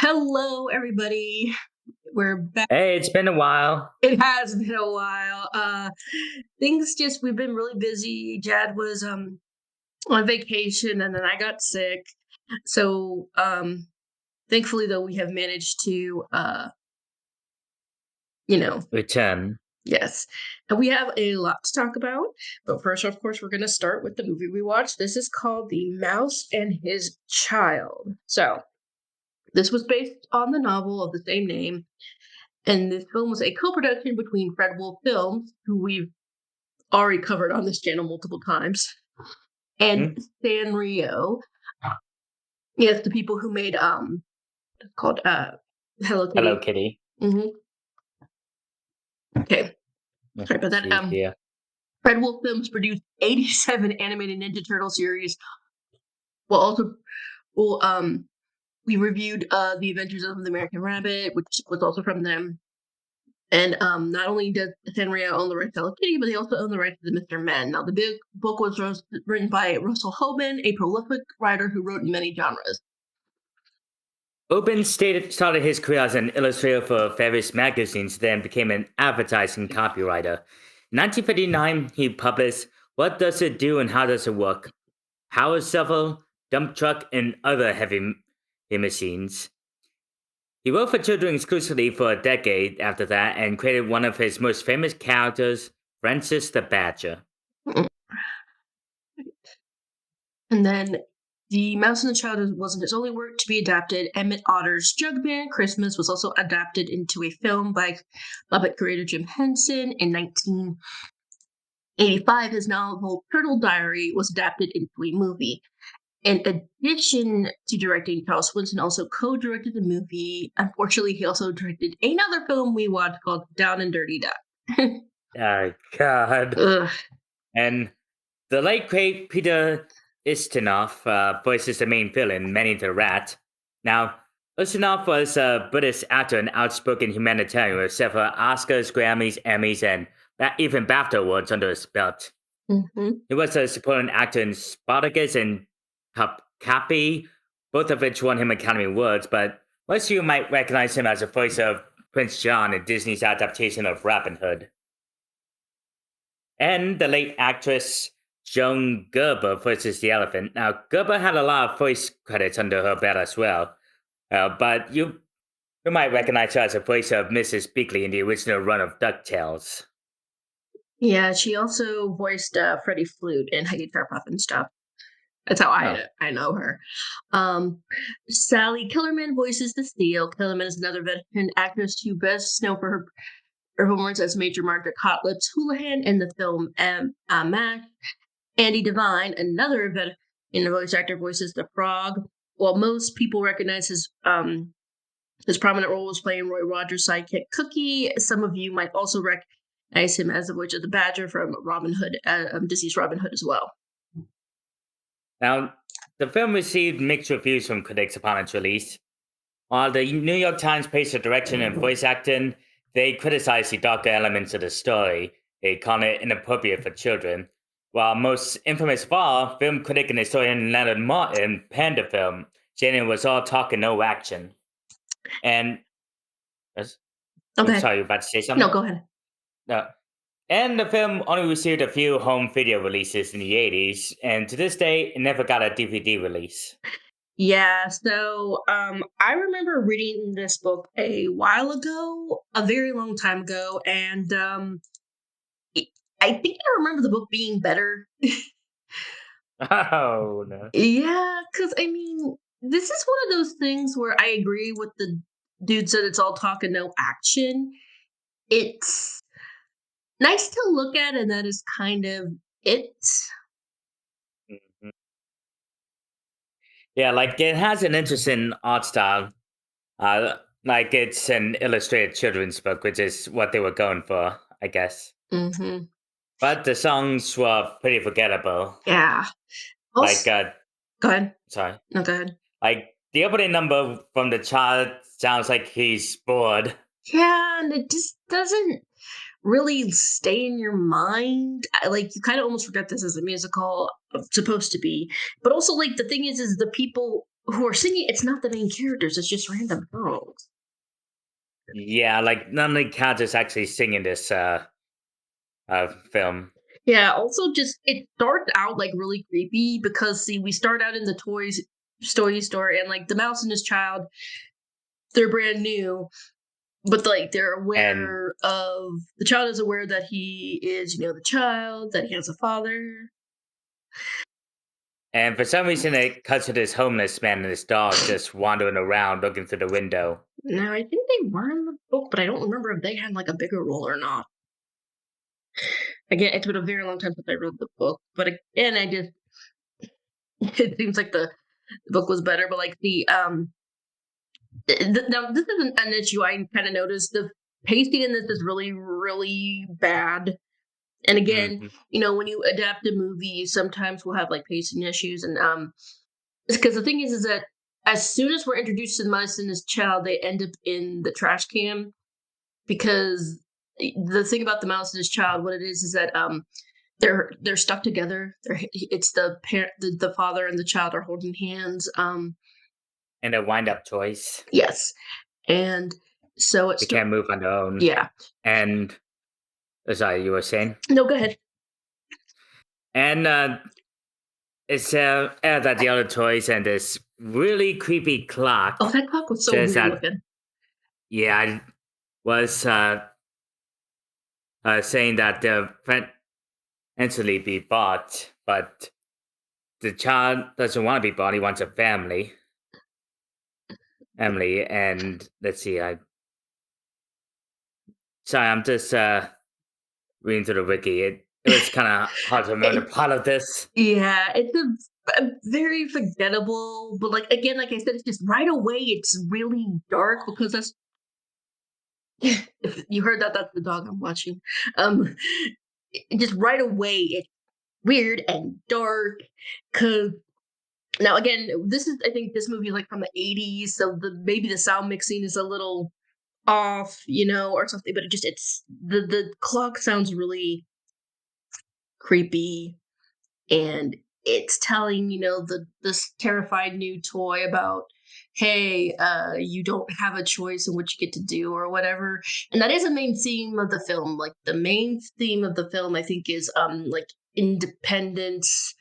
Hello, everybody. We're back. Hey, it's been a while. It has been a while. We've been really busy. Jad was on vacation and then I got sick. So thankfully though we have managed to you know, Return. yes. And we have a lot to talk about. But first, of course, we're gonna start with the movie we watched. This is called The Mouse and His Child. So this was based on the novel of the same name. And this film was a co-production between Fred Wolf Films, who we've already covered on this channel multiple times, and Hmm? Sanrio. Yes, the people who made called Hello Hello, Kitty. Kitty. hmm Okay, Let's sorry about that. see here. Fred Wolf Films produced 87 animated Ninja Turtle series. Well, also, well, we reviewed The Adventures of the American Rabbit, which was also from them. And not only does Sanrio own the rights to Hello Kitty, but they also own the rights to the Mr. Men. Now, the big book was written by Russell Hoban, a prolific writer who wrote in many genres. Started his career as an illustrator for various magazines, then became an advertising copywriter. In 1959, he published What Does It Do and How Does It Work? Power Shovel, Dump Truck, and Other Heavy Machines. He wrote for children exclusively for a decade after that and created one of his most famous characters, Francis the Badger. And then The Mouse and the Child wasn't his only work to be adapted. Emmett Otter's Jug Band Christmas was also adapted into a film by Muppet creator Jim Henson in 1985. His novel Turtle Diary was adapted into a movie. In addition to directing, Charles Swinson also co-directed the movie. Unfortunately, he also directed another film we watched called Down and Dirty Duck. Oh, God. Ugh. And the late great Peter Ustinov voices the main villain, Manny the Rat. Now, Ustinov was a British actor and outspoken humanitarian with several Oscars, Grammys, Emmys, and even BAFTA awards under his belt. Mm-hmm. He was a supporting actor in Spartacus and Cappy, both of which won him Academy Awards, but most of you might recognize him as the voice of Prince John in Disney's adaptation of Robin Hood. And the late actress Joan Gerber voices the elephant. Now, Gerber had a lot of voice credits under her belt as well, but you might recognize her as the voice of Mrs. Beakley in the original run of DuckTales. Yeah, she also voiced Freddie Flute in Huggy Tarpuff and stuff. That's how I know her. Sally Kellerman voices the Steel. Kellerman is another veteran actress who best known for her performance as Major Margaret Cotlips Houlihan in the film MASH. Andy Devine, another veteran voice actor, voices the Frog. While most people recognize his prominent role was playing Roy Rogers' sidekick Cookie, some of you might also recognize him as the voice of the Badger from Robin Hood, Disney's Robin Hood as well. Now, the film received mixed reviews from critics upon its release. While the New York Times praised the direction and voice acting, they criticized the darker elements of the story. They called it inappropriate for children. While most infamous of all, film critic and historian Leonard Martin panned the film, saying it was all talk and no action. And Okay. sorry, you were about to say something? No, go ahead. No. And the film only received a few home video releases in the 80s, and to this day, it never got a DVD release. Yeah, so I remember reading this book a while ago, a very long time ago, and I think I remember the book being better. Oh, no. Yeah, because I mean, this is one of those things where I agree with the dude said it's all talk and no action. It's nice to look at, and that is kind of it. Mhm. Yeah, like it has an interesting art style. Like it's an illustrated children's book, which is what they were going for, I guess. Mm-hmm. But the songs were pretty forgettable. Yeah. Like, Also, go ahead. sorry. No, go ahead. Like the opening number from the child sounds like he's bored. Yeah, and it just doesn't really stay in your mind. Like, you kind of almost forget this as a musical supposed to be. But also, like, the thing is the people who are singing, it's not the main characters, it's just random girls. Yeah, like none of the characters actually sing in this film. Yeah, also just it starts out like really creepy because see, we start out in the toy store and like the mouse and his child, they're brand new, but like they're And aware of the child is aware that he is, the child, that he has a father. and for some reason it cuts to this homeless man and his dog just wandering around looking through the window. Now I think they were in the book, but I don't remember if they had like a bigger role or not. Again, it's been a very long time since I read the book, but again, I just it seems like the book was better, but like now this is an issue I kind of noticed. The pacing in this is really, really bad. And again, Hmm. when you adapt a movie, sometimes we'll have like pacing issues, and because the thing is that as soon as we're introduced to the mice and his child, they end up in the trash can because the thing about the mouse and his child, what it is that they're stuck together. It's the parent, the father and the child are holding hands. And their wind up toys. Yes, and so They it's can't move on their own. yeah. And sorry, you were saying? No, go ahead. And it's that the other toys and this really creepy Oh, clock that clock was so says weird that, looking. yeah, I was saying that they'll eventually be bought, but the child doesn't want to be bought. He wants a family. Emily, and let's see, I'm just reading through the wiki. It was kind of hard to remember the plot of this. Yeah, it's a very forgettable, but like again, like I said, it's just right away. It's really dark because that's if you heard that. That's the dog I'm watching. Um, just right away, it's weird and dark. Cause now again, I think this movie is like from the '80s, so maybe the sound mixing is a little off, or something. But it's the clock sounds really creepy, and it's telling this terrified new toy about, hey, you don't have a choice in what you get to do or whatever. And that is a main theme of the film. Like the main theme of the film, I think, is like independence.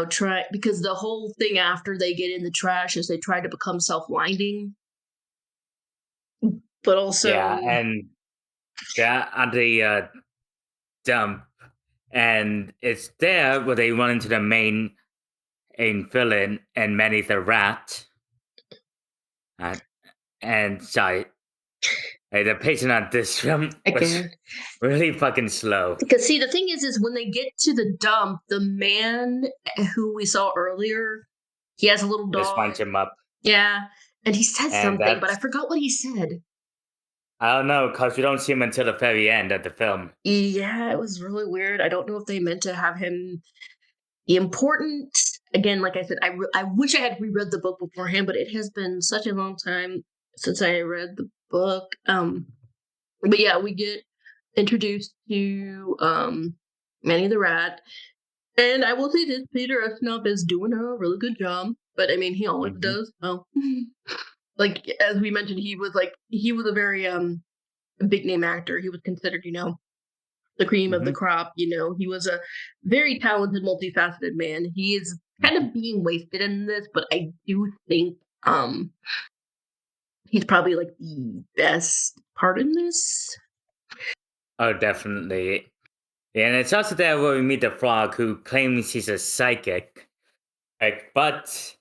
Try because the whole thing after they get in the trash is they try to become self-winding, but Yeah, also and they're at the dump, and it's there where they run into the main villain and Manny the Rat. Uh, and sorry, the pacing on this film was again. really fucking slow. Because see, the thing is when they get to the dump, the man who we saw earlier, he has a little Just dog. winds him up, Yeah, and he said and something, but I that's forgot what he said. I don't know because we don't see him until the very end of the film. Yeah, it was really weird. I don't know if they meant to have him be important. Again, like I said, I wish I had reread the book beforehand, but it has been such a long time since I read the book. But yeah, we get introduced to Manny the Rat. And I will say this, Peter Ustinov is doing a really good job, but I mean, he always Hmm. does. Oh, like as we mentioned, he was a very big name actor. He was considered, the cream of the Hmm. crop. He was a very talented, multifaceted man. He is kind of being wasted in this, but I do think he's probably like the best part in this. Oh, definitely. Yeah, and it's also there where we meet the frog who claims he's a psychic. But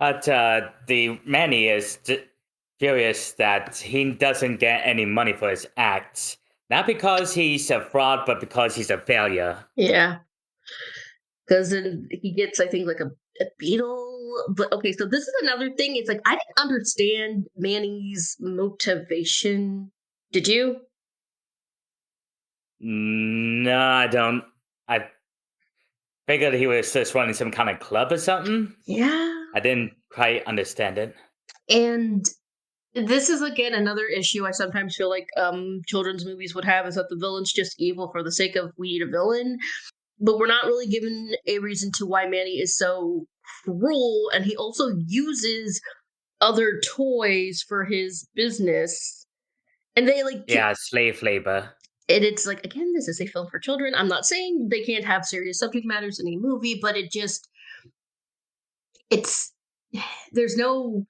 the Manny is furious that he doesn't get any money for his acts. Not because he's a fraud, but because he's a failure. Yeah, because then he gets, I think, like a beetle. But okay, so this is another thing. It's like I didn't understand Manny's motivation. Did you? No, I don't. I figured he was just running some kind of club or something. Yeah. I didn't quite understand it. And this is again another issue I sometimes feel like children's movies would have is that the villain's just evil for the sake of we need a villain. But we're not really given a reason to why Manny is so cruel, and he also uses other toys for his business. And they like Yeah, slave labor. and it's like, again, this is a film for children. I'm not saying they can't have serious subject matters in a movie, but it's there's no,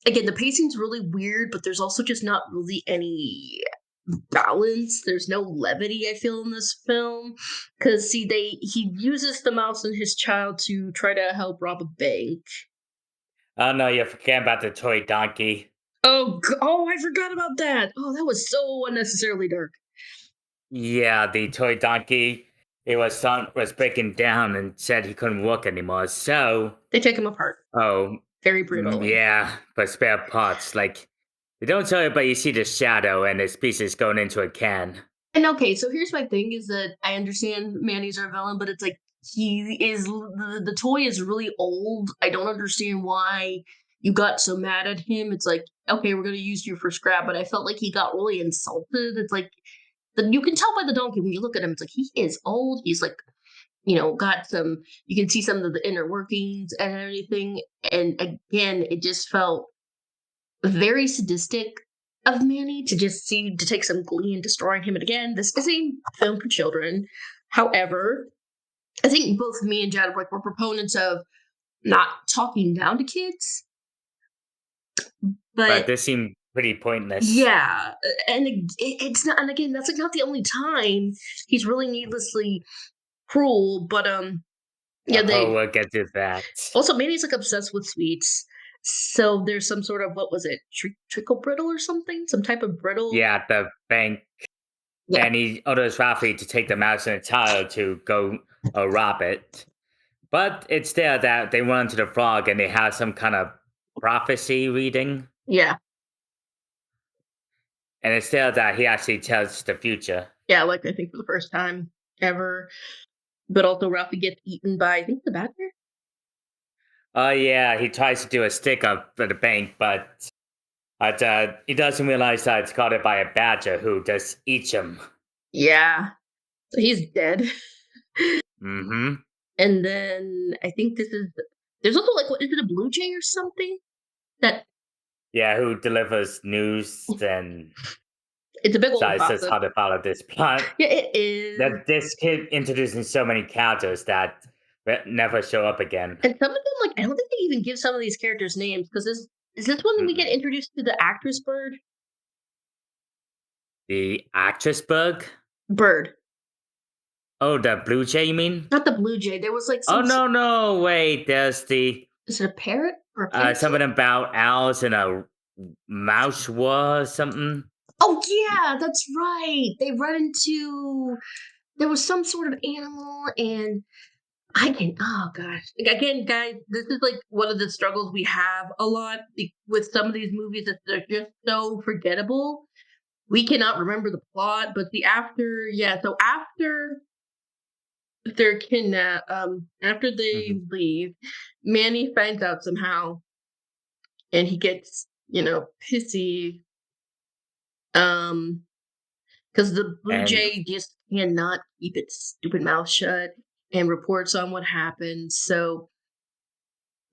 again, the pacing's really weird, but there's also just not really any balance. There's no levity, I feel, in this film. Cause see, he uses the mouse and his child to try to help rob a bank. Oh no, you forget about the toy donkey. Oh, I forgot about that. Oh, that was so unnecessarily dark. Yeah, the toy donkey. It was breaking down and said he couldn't walk anymore. So, They take him apart oh, very brutally. yeah, but spare parts. Like they don't tell you, but you see the shadow and his pieces going into a can. And okay, so here's my thing: is that I understand Manny's our villain, but it's like the toy is really old. I don't understand why you got so mad at him. It's like, okay, we're gonna use you for scrap, but I felt like he got really insulted. It's like you can tell by the donkey when you look at him. It's like he is old. He's like, got some. You can see some of the inner workings and everything. And again, it just felt very sadistic of Manny to take some glee in destroying him. And again, this is a film for children. However, I think both me and Jad were proponents of not talking down to kids. But But this seemed pretty pointless. yeah, and it's not. And again, that's like not the only time he's really needlessly cruel. But yeah, Oh, they we'll get to that. also Manny's like obsessed with sweets. So there's some sort of, what was it, trickle brittle or something, some type of brittle. Yeah, the bank, Yeah, and he orders Rafi to take the mouse and the child to go rob it. But it's there that they run into the frog and they have some kind of prophecy reading. yeah. And it's there that he actually tells the future. Yeah, like, I think for the first time ever, but also Ralphie gets eaten by, I think, the badger? Oh, yeah, he tries to do a stick up for the bank, but he doesn't realize that it's guarded by a badger who just eats him. Yeah. So he's dead. Mm-hmm. And then I think there's also, like, what is it, a blue jay or something? That Yeah, who delivers news and it's a big old says us gossip. how to follow this plot. Yeah, it is. That this kid introducing so many characters that never show up again. And some of them, like, I don't think they even give some of these characters names, because is this when we Mm-mm. get introduced to the actress bird? The actress bug? Bird. Oh, the blue jay, you mean? Not the blue jay. There was, like, Oh, no, no, wait, there's the is it a parrot or a parakeet? something about owls and a mouse war or something. Oh yeah, that's right. They run into, there was some sort of animal, and I can, oh gosh. Like, again, guys, this is like one of the struggles we have a lot with some of these movies, that they're just so forgettable. We cannot remember the plot, but the after, yeah. So after they're kidnapped, after they Hmm. leave, Manny finds out somehow, and he gets, pissy. Um, because the blue And jay just cannot keep its stupid mouth shut and reports on what happened. So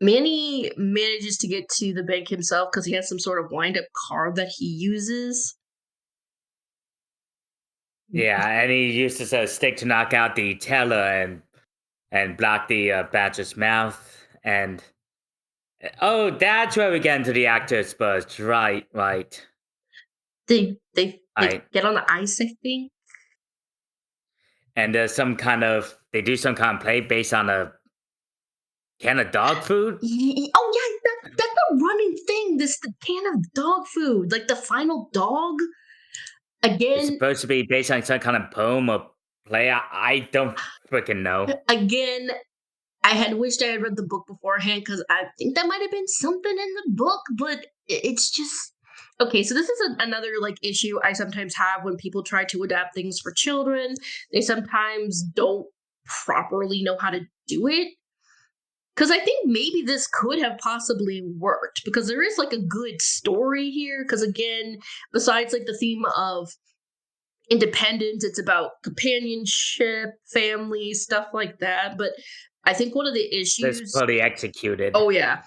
Manny manages to get to the bank himself because he has some sort of wind up car that he uses. yeah, and he uses a stick to knock out the teller and block the badger's mouth. And oh, that's where we get into the actor's buzz. Right, right. They I get on the ice, I think. and there's some kind of they do some kind of play based on a can of dog food. Oh yeah, that's a running thing. This the can of dog food, like the final dog. It's Again, supposed to be based on some kind of poem or play. I don't freaking know. again, I had wished I had read the book beforehand, because I think that might have been something in the book, but it's just okay. So this is another like issue I sometimes have when people try to adapt things for children. They sometimes don't properly know how to do it. Because I think maybe this could have possibly worked, because there is like a good story here. Because again, besides like the theme of independence, it's about companionship, family, stuff like that. But I think one of the That's issues. poorly executed. Oh yeah.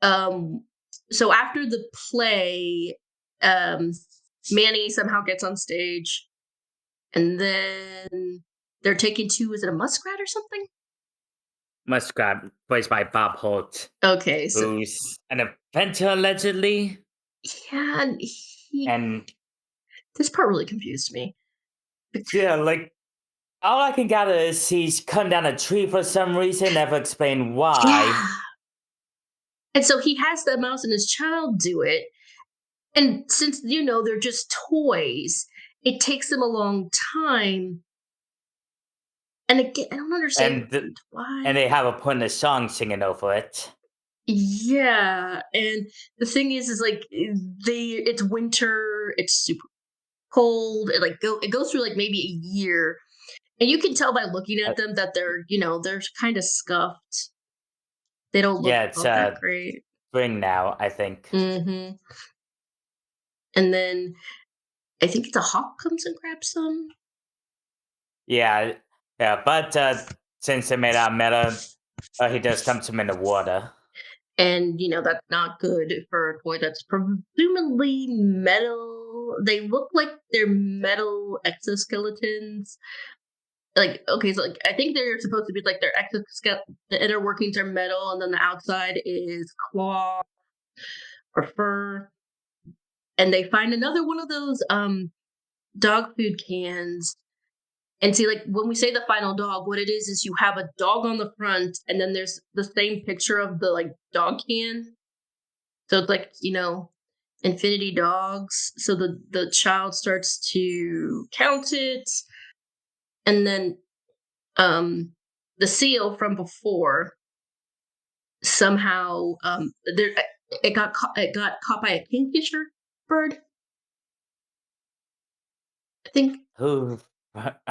Um, so after the play, um, Manny somehow gets on stage, and then they're taken to, is it a muskrat or something? Muskrat, voiced by Bob Holt, Okay, so who's an inventor allegedly, yeah, and and this part really confused me. yeah, like all I can gather is he's cut down a tree for some reason, never explained why. Yeah. And so he has the mouse and his child do it. And since, they're just toys, it takes them a long time. And again, I don't understand And th- why. and they have a pointless song singing over it. Yeah. And the thing is like it's winter, it's super cold. It goes through like maybe a year. And you can tell by looking Uh, at them that they're kind of scuffed. They don't look yeah, it's all that great. spring now, I think. Hmm. And then I think it's a hawk comes and grabs them. Yeah, yeah, but since they made out of metal, he just dumps him in the water. And that's not good for a toy that's presumably metal. They look like they're metal exoskeletons. Like, okay, so like I think they're supposed to be like their exoskeleton. The inner workings are metal, and then the outside is cloth or fur. And they find another one of those dog food cans. And see, like when we say the final dog, what it is you have a dog on the front, and then there's the same picture of the like dog can. So it's like, infinity dogs. So the child starts to count it, and then um the seal from before somehow there it got caught by a kingfisher bird, I think. Who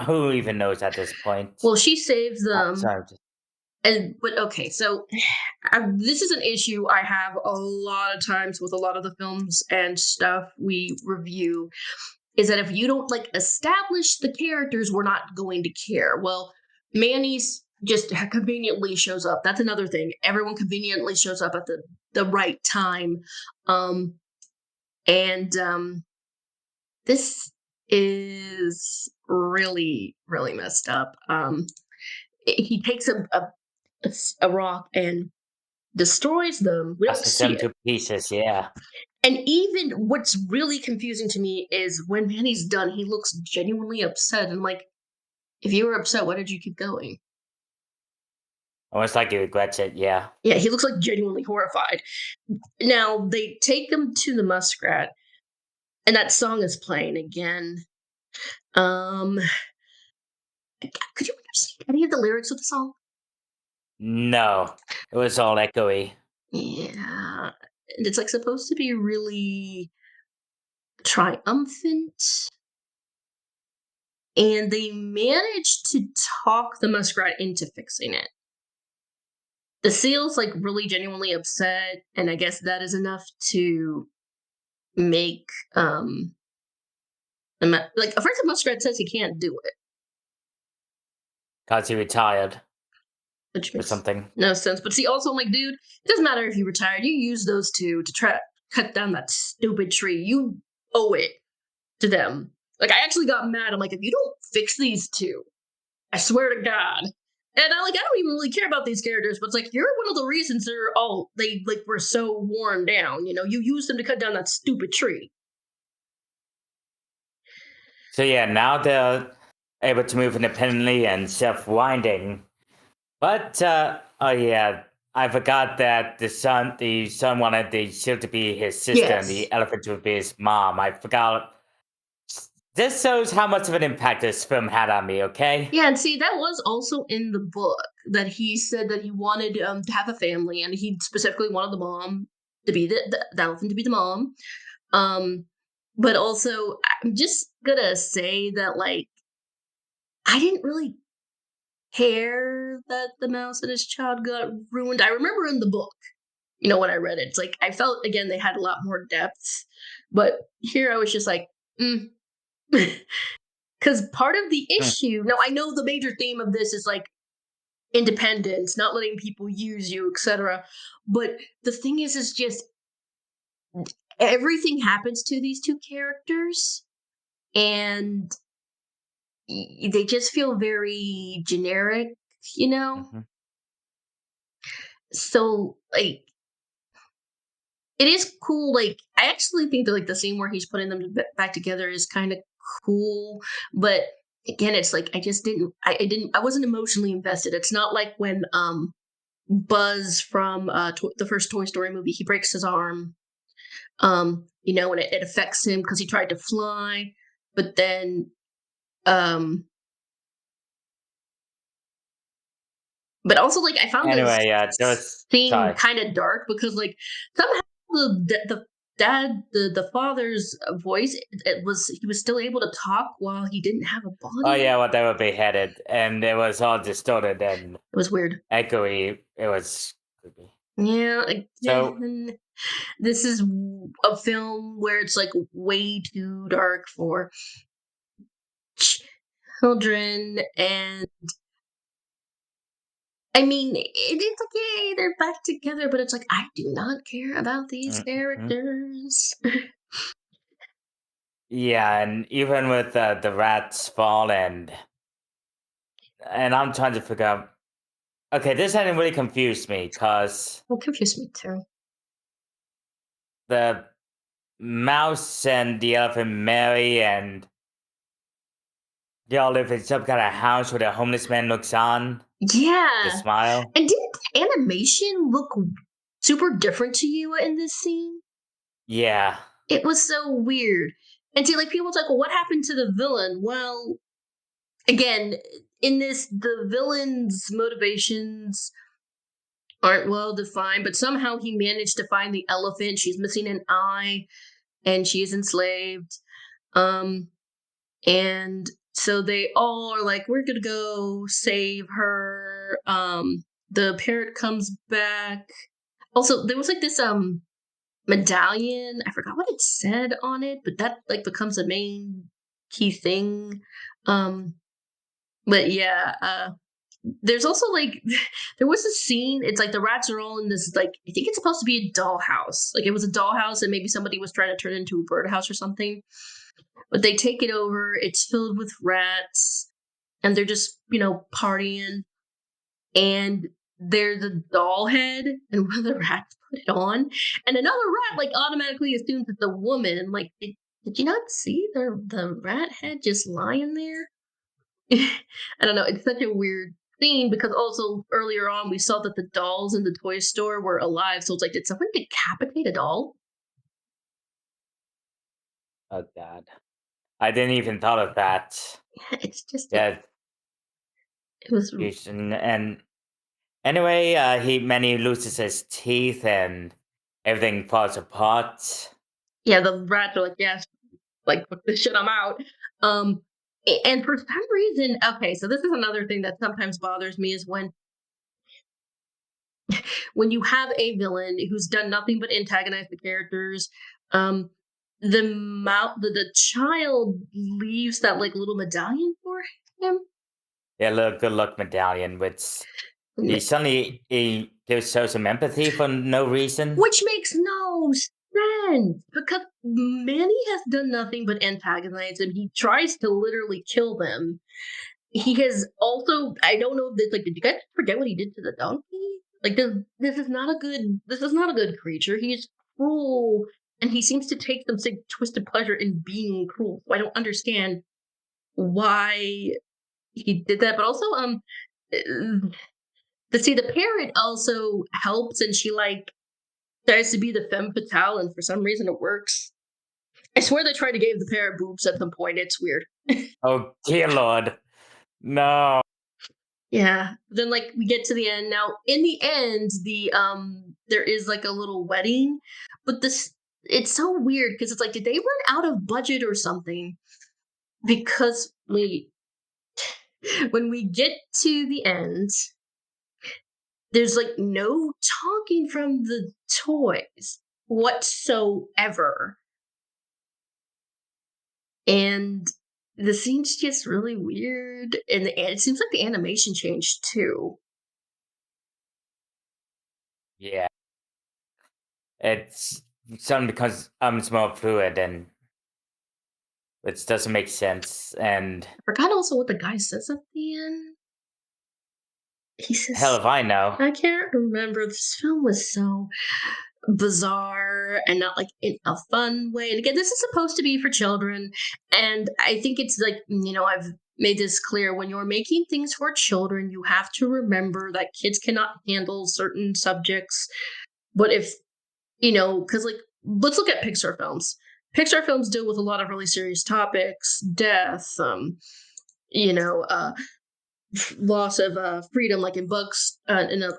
who even knows at this point? Well, she saves them. Sorry. But okay, so this is an issue I have a lot of times with a lot of the films and stuff we review, is that if you don't like establish the characters, we're not going to care. Well, Manny's just conveniently shows up. That's another thing. Everyone conveniently shows up at the right time. Um and This is really really messed up. He takes a rock and destroys them. We don't Busted see them it. to pieces, yeah. And even what's really confusing to me is when Manny's done, he looks genuinely upset. And like, if you were upset, why did you keep going? Almost like he regrets it, yeah. Yeah, he looks like genuinely horrified. Now they take him to the muskrat, and that song is playing again. Um, could you understand any of the lyrics of the song? No, it was all echoey. Yeah, and it's like supposed to be really triumphant, and they managed to talk the muskrat into fixing it. The seal's like really genuinely upset, and I guess that is enough to make like first the muskrat says he can't do it, Cause he retired which or makes something. no sense. But see, also I'm like, dude, it doesn't matter if you retired. You use those two to try cut down that stupid tree. You owe it to them. Like I actually got mad. I'm like, if you don't fix these two, I swear to God. And I don't even really care about these characters, but it's like you're one of the reasons they like were so worn down. You used them to cut down that stupid tree. So yeah, now they're able to move independently and self-winding. But oh yeah, I forgot that the son wanted the shield to be his sister and Yes. the elephant to be his mom. I forgot. This shows how much of an impact this film had on me. Okay. Yeah, and see, that was also in the book that he said that he wanted to have a family, and he specifically wanted the mom to be the elephant to be the mom. Um, but also, I'm just gonna say that like I didn't really care that the mouse and his child got ruined. I remember in the book, when I read it, it's like I felt again they had a lot more depth, but here I was just like, mm. Because part of the Hmm. issue, now I know the major theme of this is like independence, not letting people use you, etc. But the thing is just everything happens to these two characters, and they just feel very generic, you know? Mhm. So, like, it is cool. Like, I actually think that, like, the scene where he's putting them back together is kind of cool. But again, it's like, I wasn't emotionally invested. It's not like when, Buzz from the first Toy Story movie, he breaks his arm, and it affects him because he tried to fly. But then, um, but also, like, I found this Anyway, yeah, there was scene sorry. kind of dark because, like, somehow the dad, the father's voice, he was still able to talk while he didn't have a Oh body. yeah, well they were beheaded, and it was all distorted and It was weird. echoey. It was creepy. Yeah, So again, this is a film where it's like way too dark for children, and I mean, it's like, yay, they're back together, but it's like, I do not care about these mhm. characters. Yeah, and even with the rat's fall, and I'm trying to figure out. Okay, this hadn't really confused me because Well, confused me too. the mouse and the elephant marry, and they all live in some kind of house where the homeless man looks on the Yeah. smile. And didn't the animation look super different to you in this scene? Yeah, It was so weird. And see, like, people talk, well, what happened to the villain? Well, again, in this, the villain's motivations aren't well defined, but somehow he managed to find the elephant. She's missing an eye, and she is enslaved. Um, and so they all are like, we're gonna go save her. The parrot comes back. Also, there was like this medallion. I forgot what it said on it, but that like becomes a main key thing. Um, but yeah, there's also like there was a scene. It's like the rats are all in this, like, I think it's supposed to be a dollhouse. Like, it was a dollhouse, and maybe somebody was trying to turn it into a birdhouse or something. But they take it over. It's filled with rats, and they're just partying. And there's a doll head, and one of the rats put it on, and another rat like automatically assumes it's a woman. Like, did you not see the rat head just lying there? I don't know. It's such a weird scene because also earlier on we saw that the dolls in the toy store were alive. So it's like, did someone decapitate a doll? oh god, I didn't even thought of that. It's just Yeah, it was and anyway, he loses his teeth and everything falls apart. yeah. The rats are like, yes, like, fuck this shit, I'm out. And for some reason, okay, so this is another thing that sometimes bothers me is when you have a villain who's done nothing but antagonize the characters. um the child leaves that like little medallion for him. Yeah, look, good luck medallion, which N- he gives shows some empathy for no reason. which makes no sense because Manny has done nothing but antagonize him. He tries to literally kill them. He has also, I don't know if this, like, did you guys forget what he did to the donkey? Like, this is not a good creature. He's cruel, and he seems to take some sick twisted pleasure in being cruel. So I don't understand why he did that. But also, the parrot also helps, and she like tries to be the femme fatale, and for some reason it works. I swear they tried to give the parrot boobs at some point. It's weird. Oh dear lord, no. Yeah. Then like we get to the end. Now, in the end, there is like a little wedding, but this it's so weird because it's like, did they run out of budget or something? Because we when we get to the end, there's like no talking from the toys whatsoever. And the scene's just really weird, and it seems like the animation changed too. Yeah, it's something because it's more fluid and it doesn't make sense. And I forgot also what the guy says at the end. He hell says, if I know. I can't remember. This film was so bizarre and not like in a fun way. And again, this is supposed to be for children. And I think it's like, I've made this clear when you're making things for children, you have to remember that kids cannot handle certain subjects. But if, because like, let's look at Pixar films. Pixar films deal with a lot of really serious topics, death, you know, loss of freedom, like in a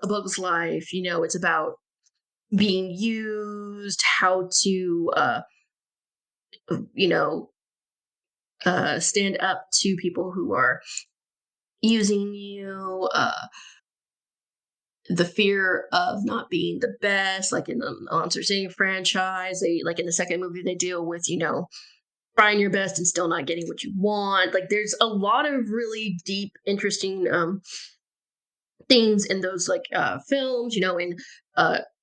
Bug's Life. It's about being used, how to you know stand up to people who are using you, the fear of not being the best, like in the Monsters Inc. franchise. They, like in the second movie, they deal with trying your best and still not getting what you want. Like there's a lot of really deep, interesting themes in those like films. In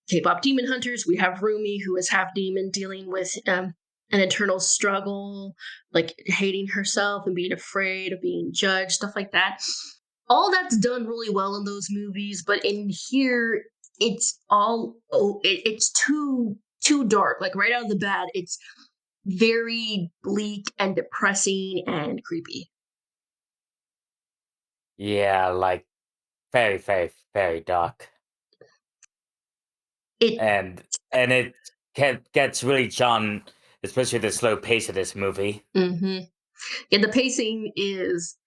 K-pop Demon Hunters, we have Rumi, who is half demon, dealing with an internal struggle, like hating herself and being afraid of being judged, stuff like that. All that's done really well in those movies, but in here, it's too dark. Like right out of the bat, it's very bleak and depressing and creepy. Yeah, like very, very, very dark. It And it gets really John, especially the slow pace of this movie. hmm Yeah, the pacing is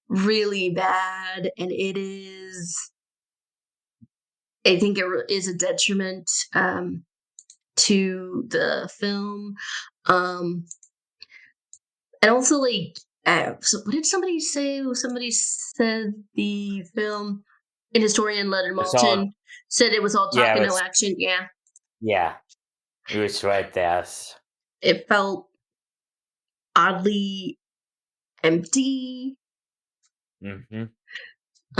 really bad, and it is. I think is a detriment to the film, um, and also like. So what did somebody say? Somebody said the film, an historian Leonard It's all Maltin said it was all talk yeah, and no it's action. Yeah, yeah, it was right there. it felt oddly empty. Mm-hmm.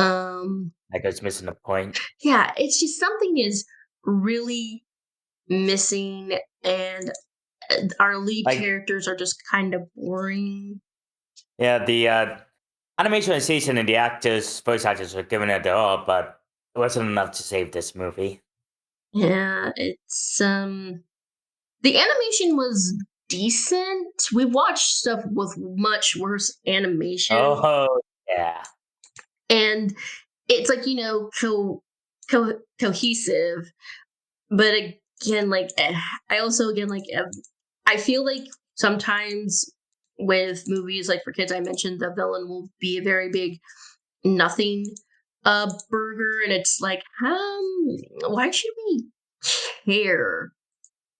Um, Like I was missing the point. yeah, it's just something is really missing, and our lead Like characters are just kind of boring. yeah, the animation and season and the voice actors were giving it their all, but it wasn't enough to save this movie. Yeah, it's the animation was decent. We've watched stuff with much worse animation, Oh yeah, and it's like cohesive. But again, like I also again like I feel like sometimes with movies like for kids, I mentioned the villain will be a very big nothing burger, and it's like why should we care,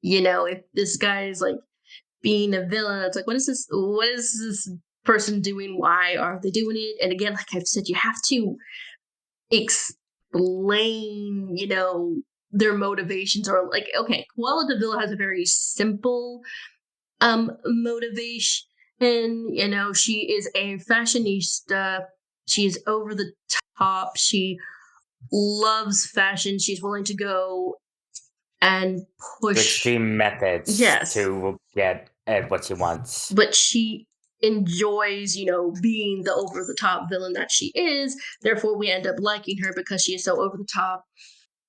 if this guy is like being a villain? It's like what is this person doing, why are they doing it? And again, like I've said, you have to explain, their motivations. Or like, okay, Koala Deville has a very simple motivation. And she is a fashionista. She's over the top. She loves fashion. She's willing to go and to push. extreme methods Yes, to get at what she wants. but she enjoys, being the over the top villain that she is. Therefore, we end up liking her because she is so over the top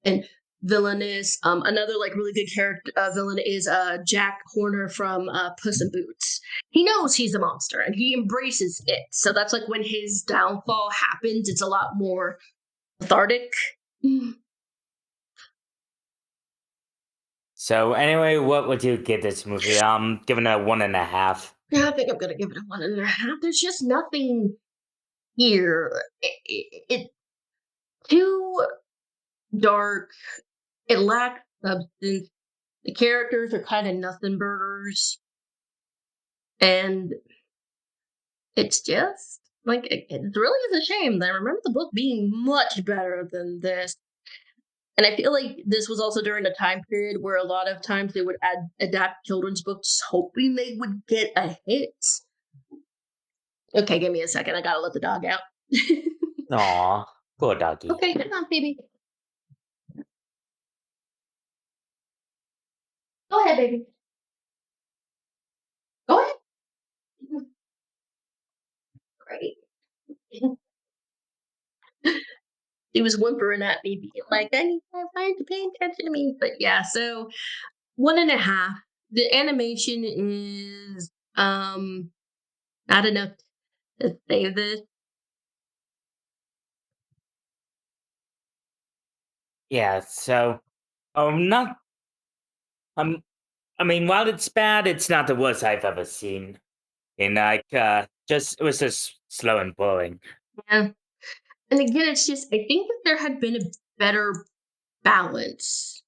and villainous. Another like really good character villain is Jack Horner from Puss in Boots. He knows he's a monster and he embraces it. So that's like when his downfall happens, it's a lot more cathartic. So anyway, what would you give this movie? I'm giving it a 1.5. Yeah, I think I'm gonna give it a 1.5. There's just nothing here. It too dark. It lacks substance. The characters are kind of nothing burgers, and it's just like it really is a shame. I remember the book being much better than this, and I feel like this was also during a time period where a lot of times they would adapt children's books, hoping they would get a hit. Okay, give me a second. I gotta let the dog out. Aw, poor doggy. Okay, come on, baby. Go ahead, baby. Go ahead. Great. He was whimpering at me, being like, "I need my friend to pay attention to me." But yeah, so 1.5. The animation is not enough to save this. Yeah, so not um I mean, while it's bad, it's not the worst I've ever seen. And like just it was just slow and boring. Yeah. And again, it's just I think if there had been a better balance,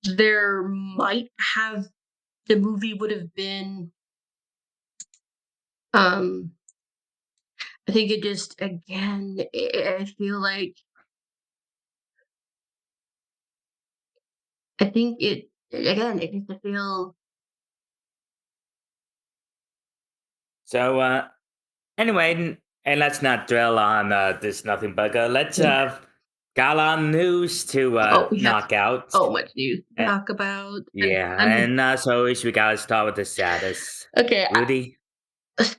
there might have the movie would have been um I think it just again I feel like I think it again it just feel So anyway, and let's not dwell on this nothing burger. Let's got on news to oh we have knock out. so much news to Uh, talk about. And yeah, I'm and as always, we gotta start with the saddest. okay. Rudy.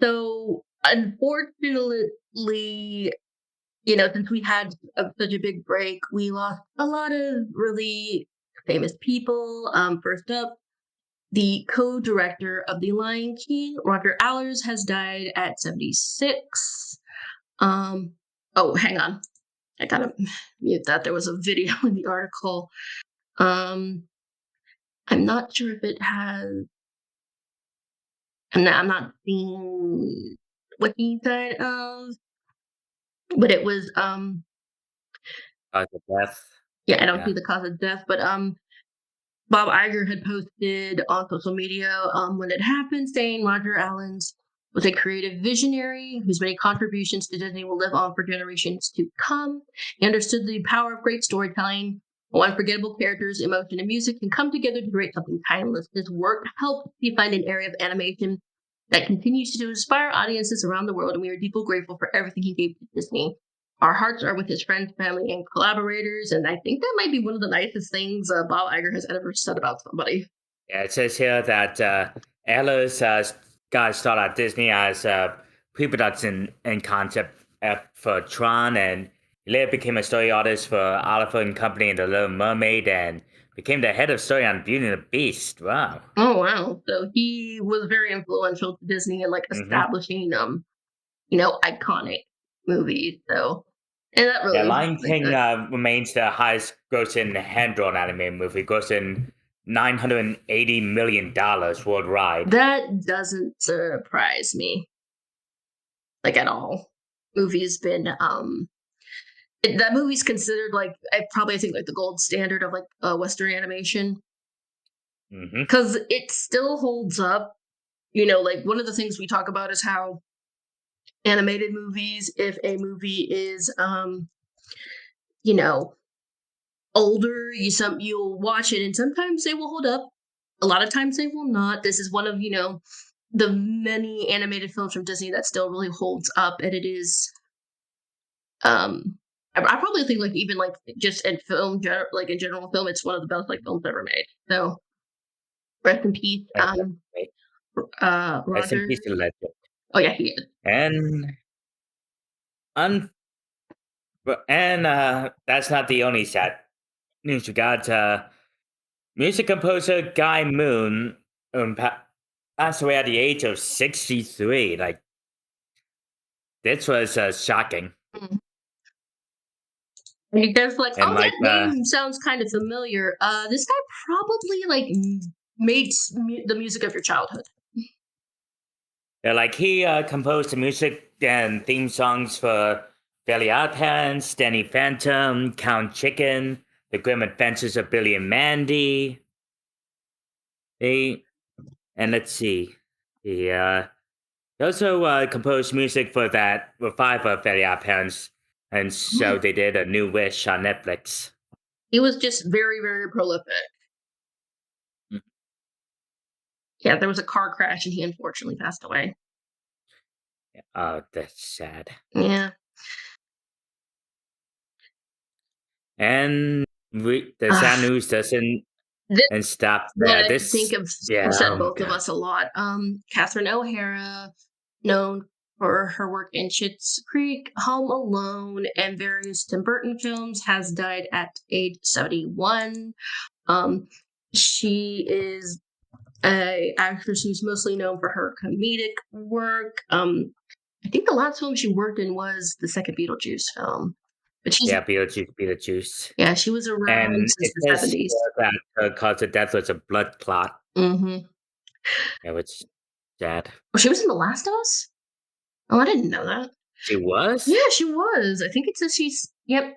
So unfortunately, since we had such a big break, we lost a lot of really famous people. First up, the co-director of The Lion King, Roger Allers, has died at 76. Um, oh, hang on, I gotta mute that. There was a video in the article. Um, I'm not sure if it has. I'm not seeing what he died of, but it was The death. yeah, I don't see Yeah. the cause of death, but Bob Iger had posted on social media when it happened, saying Roger Allens was a creative visionary whose many contributions to Disney will live on for generations to come. He understood the power of great storytelling. When unforgettable characters, emotion, and music can come together to create something timeless. His work helped define an area of animation that continues to inspire audiences around the world, and we are deeply grateful for everything he gave to Disney. Our hearts are with his friends, family, and collaborators, and I think that might be one of the nicest things Bob Iger has ever said about somebody. Yeah, it says here that Ellis got started at Disney as a pre-production and concept for Tron, and he later became a story artist for Oliver and Company and The Little Mermaid, and became the head of story on Beauty and the Beast. Wow. Oh wow! So he was very influential to Disney and like Hmm. establishing iconic movies. So, and that Yeah, really is Lion really King good. remains the highest grossing hand-drawn animated movie, grossing $980 million worldwide. That doesn't surprise me like at all. Movie's been that movie's considered like I think like the gold standard of like Western animation Hmm. because it still holds up. Like one of the things we talk about is how animated movies, if a movie is you know older, you'll watch it and sometimes they will hold up. A lot of times they will not. This is one of, the many animated films from Disney that still really holds up, and it is I probably think like even like just in film like in general film, it's one of the best like films ever made. So rest in peace, Yeah, definitely. Rest in Roger. peace to the legend. Oh yeah, he is. And un- that's not the only sad news we got. Music composer Guy Moon passed away at the age of 63. Like, this was shocking. Mm. And you guys like, And oh, like, that name sounds kind of familiar. This guy probably like made the music of your childhood. yeah, like he composed the music and theme songs for Fairly Odd Parents, Danny Phantom, Count Chicken, The Grim Adventures of Billy and Mandy. He, and let's see. He also composed music for that revival of Fairly Odd Parents, and so Oh, they did a new Wish on Netflix. he was just very, very prolific. Mm. Yeah, there was a car crash and he unfortunately passed away. Oh, that's sad. Yeah. And the sad Uh, news doesn't. This and stop one there. I think This, of yeah, upset oh my both of god. us a lot. Catherine O'Hara, known for her work in Schitt's Creek, Home Alone, and various Tim Burton films, has died at age 71. Um, she is a actress who's mostly known for her comedic work. I think the last film she worked in was the second Beetlejuice film, but she's Yeah, Beetlejuice, Beetlejuice. yeah, she was around And since it the says 70s. here that the cause of death was a blood clot. Mhm. Yeah, which sad. Oh, she was in The Last of Us? Oh, I didn't know that. She was? Yeah, she was. I think it says she's yep,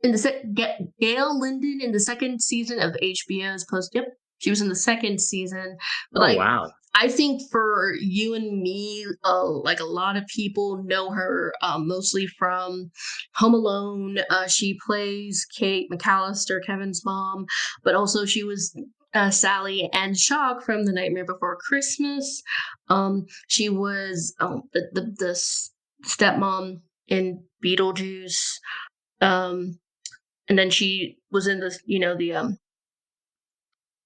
in the Gail Linden in the second season of HBO's Post. Yep, she was in the second season. But Oh, like, wow. I think for you and me, like a lot of people know her mostly from Home Alone. She plays Kate McAllister, Kevin's mom, but also she was Sally and Shock from The Nightmare Before Christmas. She was the stepmom in Beetlejuice. Um, and then she was in this,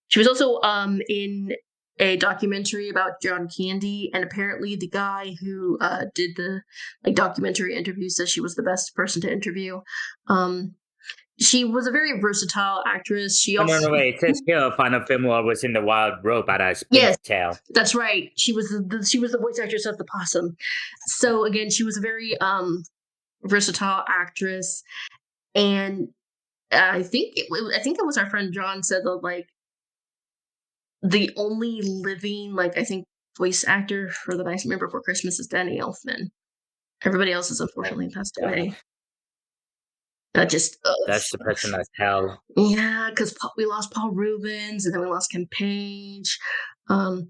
she was also in a documentary about John Candy, and apparently the guy who did the like documentary interview says she was the best person to interview. Um, she was a very versatile actress. She Oh, no, also no, wait. It says here her final film role was in The Wild Robot as yes, Tail. that's right. She was the voice actress of the possum. So again, she was a very versatile actress, and I think it was our friend John said that like the only living like I think voice actor for The Nightmare Before Christmas is Danny Elfman. Everybody else has Oh, unfortunately passed God. away. That just That's depressing as hell. yeah, because we lost Paul Rubens and then we lost Kim Page. Um,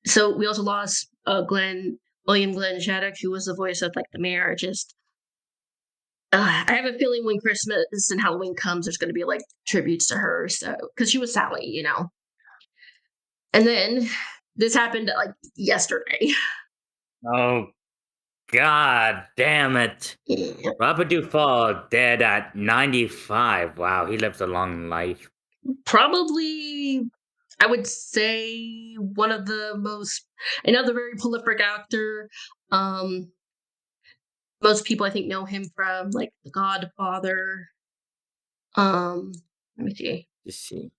so we also lost Glenn Shattuck, who was the voice of like the mayor. Just I have a feeling when Christmas and Halloween comes, there's going to be like tributes to her. So because she was Sally, and then this happened like yesterday. Oh, God damn it. Yeah, Robert Duvall dead at 95. Wow, he lived a long life. probably, I would say one of the most another very prolific actor. Um, most people I think know him from like The Godfather. Um, let me see. Let's see.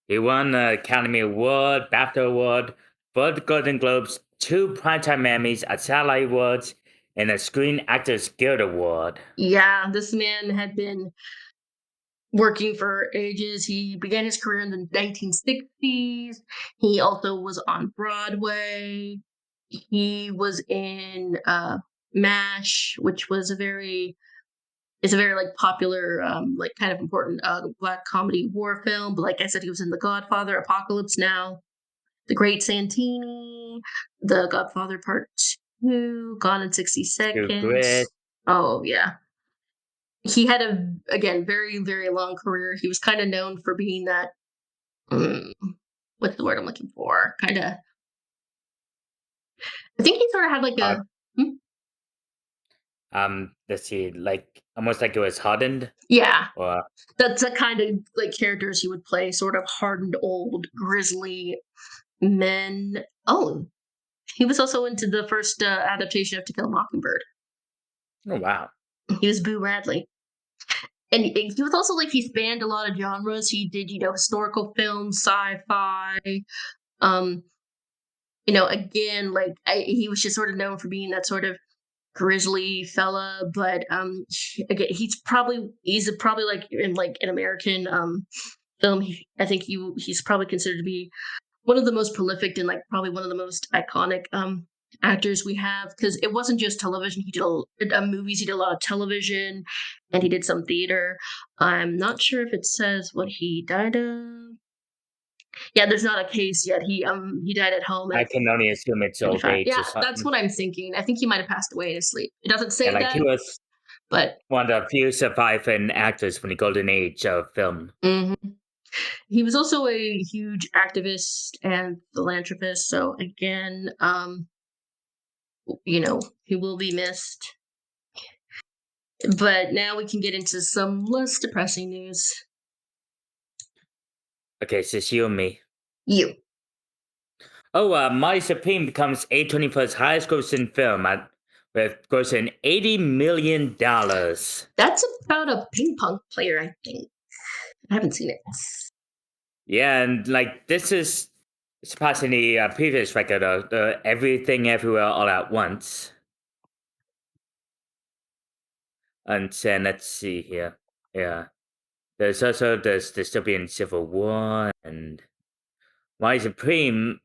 He won the Academy Award, BAFTA Award, 4 Golden Globes, 2 Primetime Emmys, a Satellite Awards, and a Screen Actors Guild Award. Yeah, this man had been working for ages. He began his career in the 1960s. He also was on Broadway. He was in MASH, which was a very it's a very like popular, like kind of important black comedy war film. But like I said, he was in The Godfather, Apocalypse Now, The Great Santini, The Godfather Part Two, Gone in 60 True Grit. Seconds. Oh yeah, he had a again very very long career. He was kind of known for being that. mm, what's the word I'm looking for? Kind of. I think he sort of had like Uh, a. Hmm? let's see, like almost like it was hardened, Yeah, or that's the kind of like characters he would play, sort of hardened old grisly men. Oh, he was also into the first adaptation of To Kill a Mockingbird. oh wow, He was Boo Radley. And he was also like he spanned a lot of genres. He did, historical films, sci-fi. Um, again, like he was just sort of known for being that sort of grisly fella. But again, he's probably like in like an American film. I think he's probably considered to be one of the most prolific and like probably one of the most iconic actors we have because it wasn't just television. He did movies. He did a lot of television, and he did some theater. I'm not sure if it says what he died of. Yeah, there's not a case yet. He died at home I at can only assume it's old 25. age Yeah, or that's something. what I'm thinking. I think he might have passed away in his sleep. It doesn't And say like he that, was but one of the few surviving actors from the golden age of film. mhm. He was also a huge activist and philanthropist. So again, he will be missed. But now we can get into some less depressing news. Okay, so it's you and me. You. Oh, My Supreme becomes A24's highest grossing film with grossing $80 million. That's about a ping pong player, I think. I haven't seen it. Yeah, and like this is surpassing the previous record of the Everything Everywhere All at Once. And then let's see here. Yeah. There's also there's the Serbian Civil War and My Supreme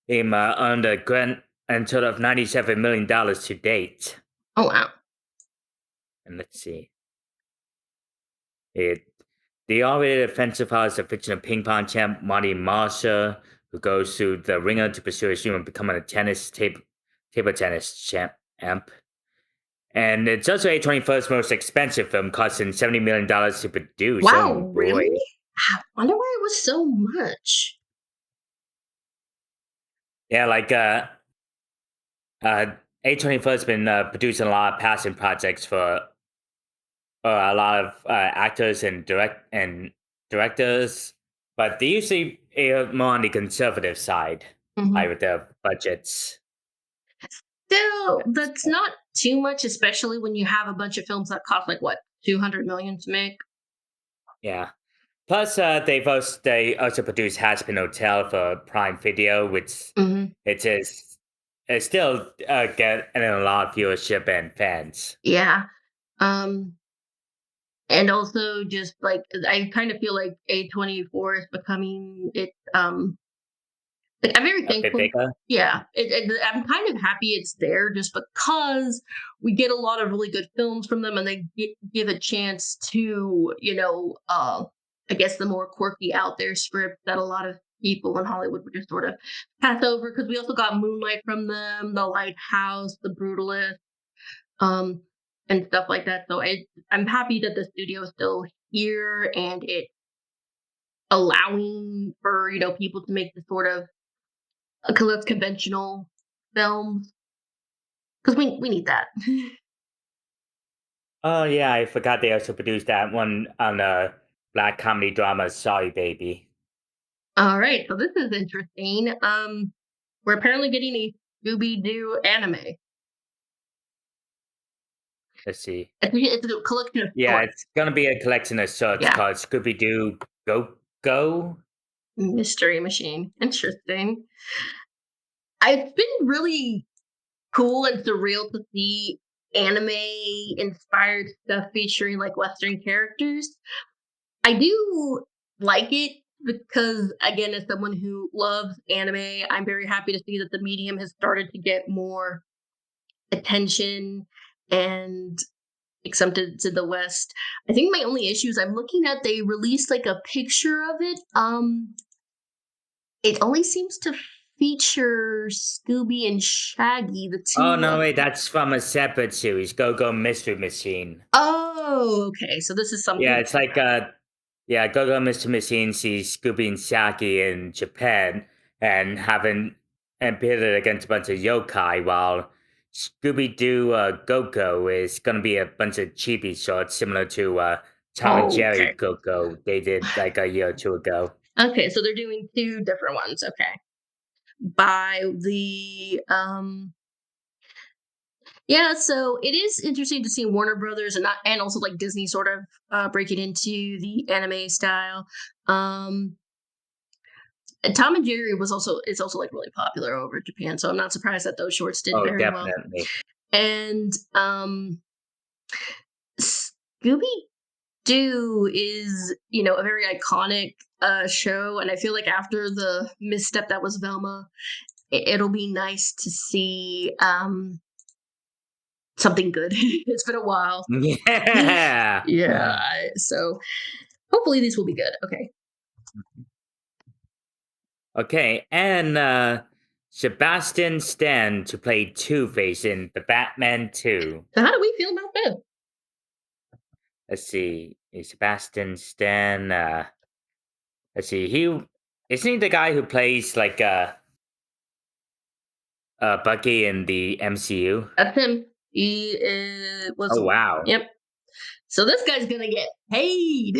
earned a grant and total of $97 million to date. Oh, wow. And let's see. It the R-rated offensive has a fictional ping pong champ, Marty Marshall, who goes to the ringer to pursue his dream of becoming a table tennis champ. And it's also A24's most expensive film, costing $70 million to produce. Oh Wow, boy. really? I wonder why it was so much. Yeah, A24 has been producing a lot of passion projects for a lot of actors and directors, but they usually err more on the conservative side, Mhm. with their budgets. Still, that's not too much, especially when you have a bunch of films that cost like what, 200 million to make. Yeah. Plus, they also produce Haspin Hotel for Prime Video, which Hmm. it is it still getting a lot of viewership and fans. Yeah. Um, and also just like I kind of feel like A24 is becoming it. Like, I'm very A bit thankful. bigger. Yeah, I'm kind of happy it's there just because we get a lot of really good films from them, and they give a chance to, I guess the more quirky out there scripts that a lot of people in Hollywood would just sort of pass over. Because we also got Moonlight from them, The Lighthouse, The Brutalist, um, and stuff like that. So I'm happy that the studio is still here and it allowing for people to make the sort of less conventional films because we need that. Oh yeah, I forgot they also produced that one on the black comedy drama Sorry Baby. All right, so this is interesting. We're apparently getting a Scooby Doo anime. Let's see. It's a collection of Yeah, shorts. it's gonna be a collection of sorts Yeah, called Scooby Doo Go Go. Mystery Machine. Interesting. It's been really cool and surreal to see anime inspired stuff featuring like Western characters. I do like it because, again, as someone who loves anime, I'm very happy to see that the medium has started to get more attention and accepted to the West. I think my only issue is I'm looking at they released like a picture of it. It only seems to feature Scooby and Shaggy, the Oh two. no, wait, that's from a separate series, Go Go Mystery Machine. Oh, okay. So this is Yeah, something. it's like yeah, Go Go Mystery Machine sees Scooby and Shaggy in Japan and having and pitted against a bunch of yokai, while Scooby Doo Go Go is gonna be a bunch of chibi shorts similar to Tom and Oh, Jerry okay. Go Go they did like a year or two ago. Okay, so they're doing two different ones. Okay. By the Yeah, so it is interesting to see Warner Brothers and also like Disney sort of break it into the anime style. Um and Tom and Jerry is also like really popular over in Japan, so I'm not surprised that those shorts did Oh, very well. definitely. And Scooby Doo is, a very iconic show, and I feel like after the misstep that was Velma, it'll be nice to see something good. It's been a while. Yeah. Yeah, so hopefully these will be good. Okay. Okay, and Sebastian Stan to play Two Face in the Batman 2. So how do we feel about that? Let's see. Sebastian Stan. Let's see. He isn't he the guy who plays like Bucky in the MCU? That's him. He was, Oh wow. yep. So this guy's gonna get paid.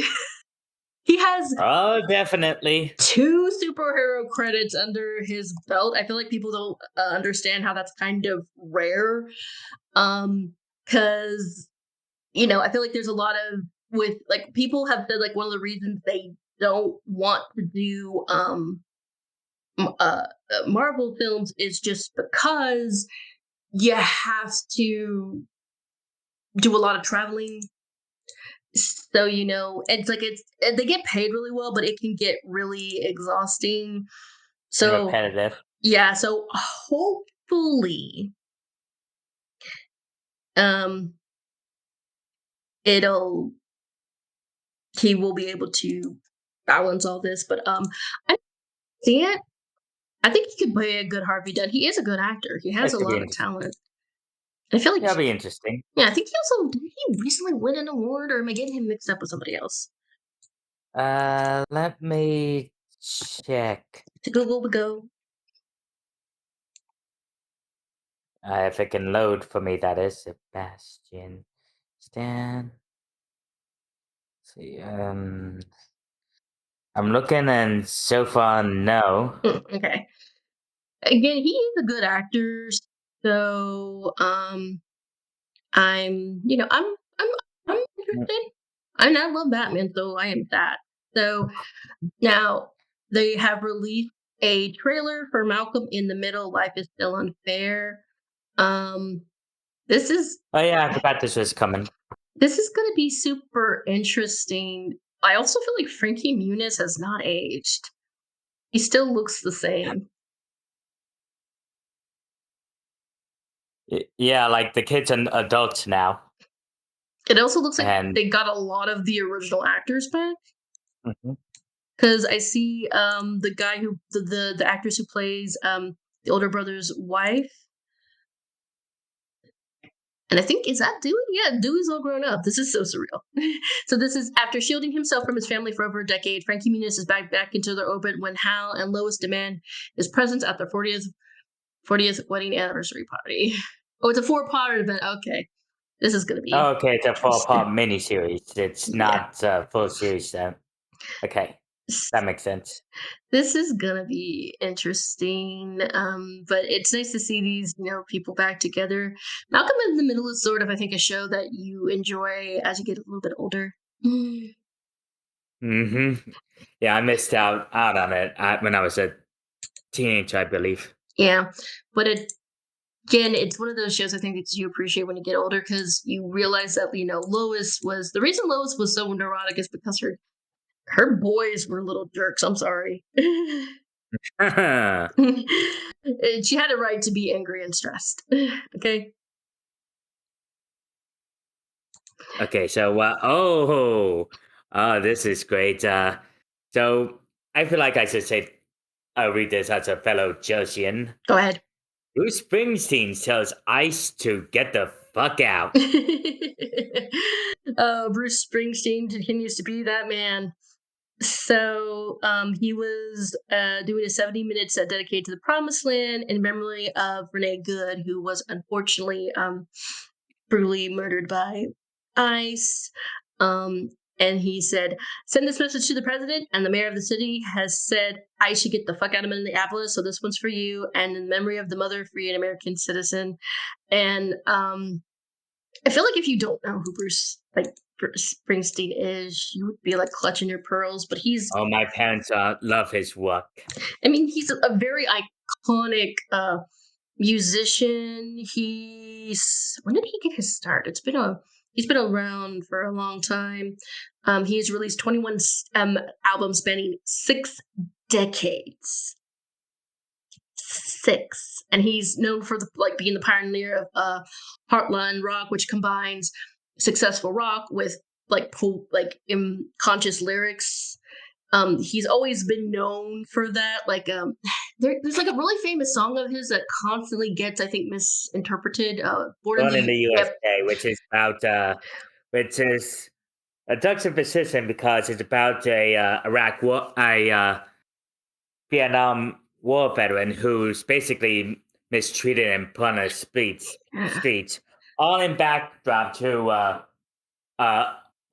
He has Oh, definitely. 2 superhero credits under his belt. I feel like people don't, understand how that's kind of rare, because I feel like there's a lot of with like, people have said, like, one of the reasons they don't want to do, Marvel films is just because you have to do a lot of traveling. So, it's like they get paid really well, but it can get really exhausting. And So, repetitive. yeah, so hopefully, um, it'll he will be able to balance all this. But I see it. I think he could play a good Harvey Dent. He is a good actor. He has That a could be lot of interesting. talent. I feel like, That'll be interesting. yeah, I think he also did he recently win an award, or am I getting him mixed up with somebody else? Let me check. To Google we go. If it can load for me, that is Sebastian Stan. See, I'm looking, and so far, no. Okay. Again, he is a good actor. So, I'm interested. I love Batman, so I am that. So now they have released a trailer for Malcolm in the Middle. Life is still unfair. Um, this is Oh yeah, I forgot this was coming. this is going to be super interesting. I also feel like Frankie Muniz has not aged. He still looks the same. Yeah, like the kids and adults now, It also looks like and they got a lot of the original actors back. Mhm. Because I see the guy who the actress who plays the older brother's wife, and I think is that Dewey? Yeah, Dewey's all grown up. This is so surreal. So this is after shielding himself from his family for over a decade. Frankie Muniz is back into their orbit when Hal and Lois demand his presence at their 40th wedding anniversary party. Oh, it's a 4-part event. Okay, this is gonna be Oh, okay, it's a four-part interesting. miniseries. It's Yeah. not a full series then. Okay, that makes sense. This is gonna be interesting, but it's nice to see these, people back together. Malcolm in the Middle is sort of, I think, a show that you enjoy as you get a little bit older. Mm. Hmm. Yeah, I missed out on it when I was a teenager, I believe. Yeah, but again, it's one of those shows I think that you appreciate when you get older because you realize that Lois was the reason Lois was so neurotic is because her boys were little jerks. I'm sorry. And she had a right to be angry and stressed. Okay. Okay, so this is great. So I feel like I should say I read this as a fellow Jerseyan. Go ahead. Bruce Springsteen tells Ice to get the fuck out. Bruce Springsteen continues to be that man. So he was doing a 70-minute set dedicated to the Promised Land in memory of Renee Good, who was unfortunately brutally murdered by ICE. Um, and he said, send this message to the president, and the mayor of the city has said I should get the fuck out of Minneapolis, so this one's for you, and in memory of the mother, free an American citizen. And I feel like if you don't know who Bruce Springsteen is, you would be like clutching your pearls. But Oh, my parents love his work. I mean, he's a very iconic musician. When did he get his start? He's been around for a long time. He's released 21 albums spanning 6 decades. 6, and he's known for being the pioneer of heartland rock, which combines successful rock with conscious lyrics. He's always been known for that. There's like a really famous song of his that constantly gets, I think, misinterpreted. Born in Born in the the Yep. USA, which is a juxtaposition because it's about a Vietnam War veteran who's basically mistreated and put on a Yeah. streets, all in backdrop to uh,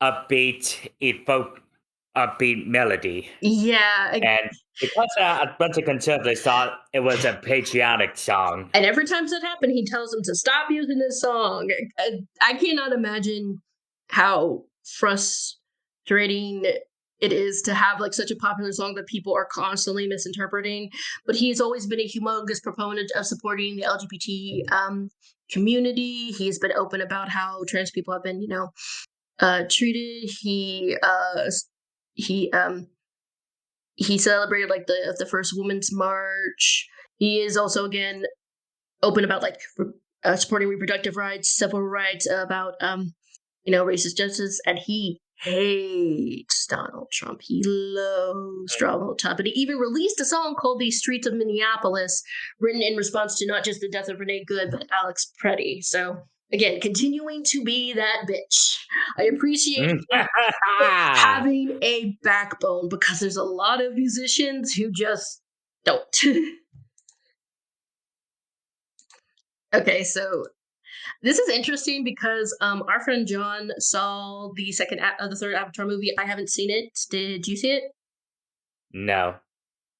upbeat, upbeat melody. Yeah, And because a bunch of conservatives thought it was a patriotic song. and every time that happened, he tells them to stop using this song. I cannot imagine how frustrating it is to have like such a popular song that people are constantly misinterpreting. But he's always been a humongous proponent of supporting the LGBT community. He's been open about how trans people have been, treated. He he celebrated like the first Women's March. He is also again open about like supporting reproductive rights, civil rights, about racist justice, and he hates Donald Trump. He loathes Donald Trump, and he even released a song called "The Streets of Minneapolis," written in response to not just the death of Renee Good but Alex Preddy. So again, continuing to be that bitch. I appreciate having a backbone because there's a lot of musicians who just don't. Okay, so this is interesting because our friend John saw the third Avatar movie. I haven't seen it. Did you see it? No,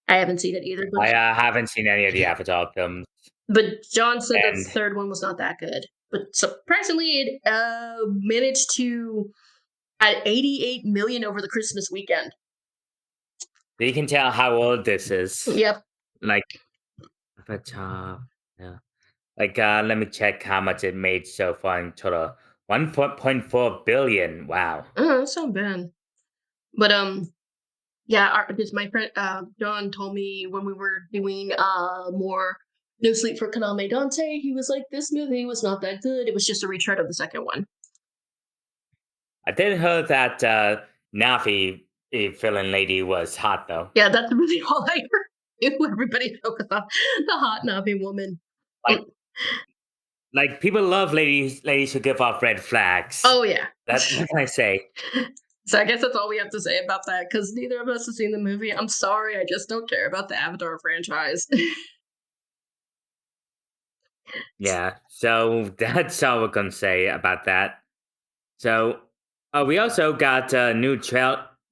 I haven't seen it either. I haven't seen any of the Avatar films. But John said the And third one was not that good. But surprisingly, it managed to at 88 million over the Christmas weekend. you can tell how old this is. Yep. Like, Avatar. Yeah. Like, let me check how much it made so far in total. 1.4 billion. Wow. That's not bad. But yeah, because my friend John told me when we were doing more No Sleep for Kaname Dante, he was like, this movie was not that good. It was just a retread of the second one. I did hear that Navi villain lady was hot though. Yeah, that's really all I heard. Everybody focused on the hot Navi woman. Like, like people love ladies who give off red flags. Oh yeah. That's what can I say? So I guess that's all we have to say about that because neither of us have seen the movie. I'm sorry, I just don't care about the Avatar franchise. Yeah. So that's all we're gonna say about that. So we also got a new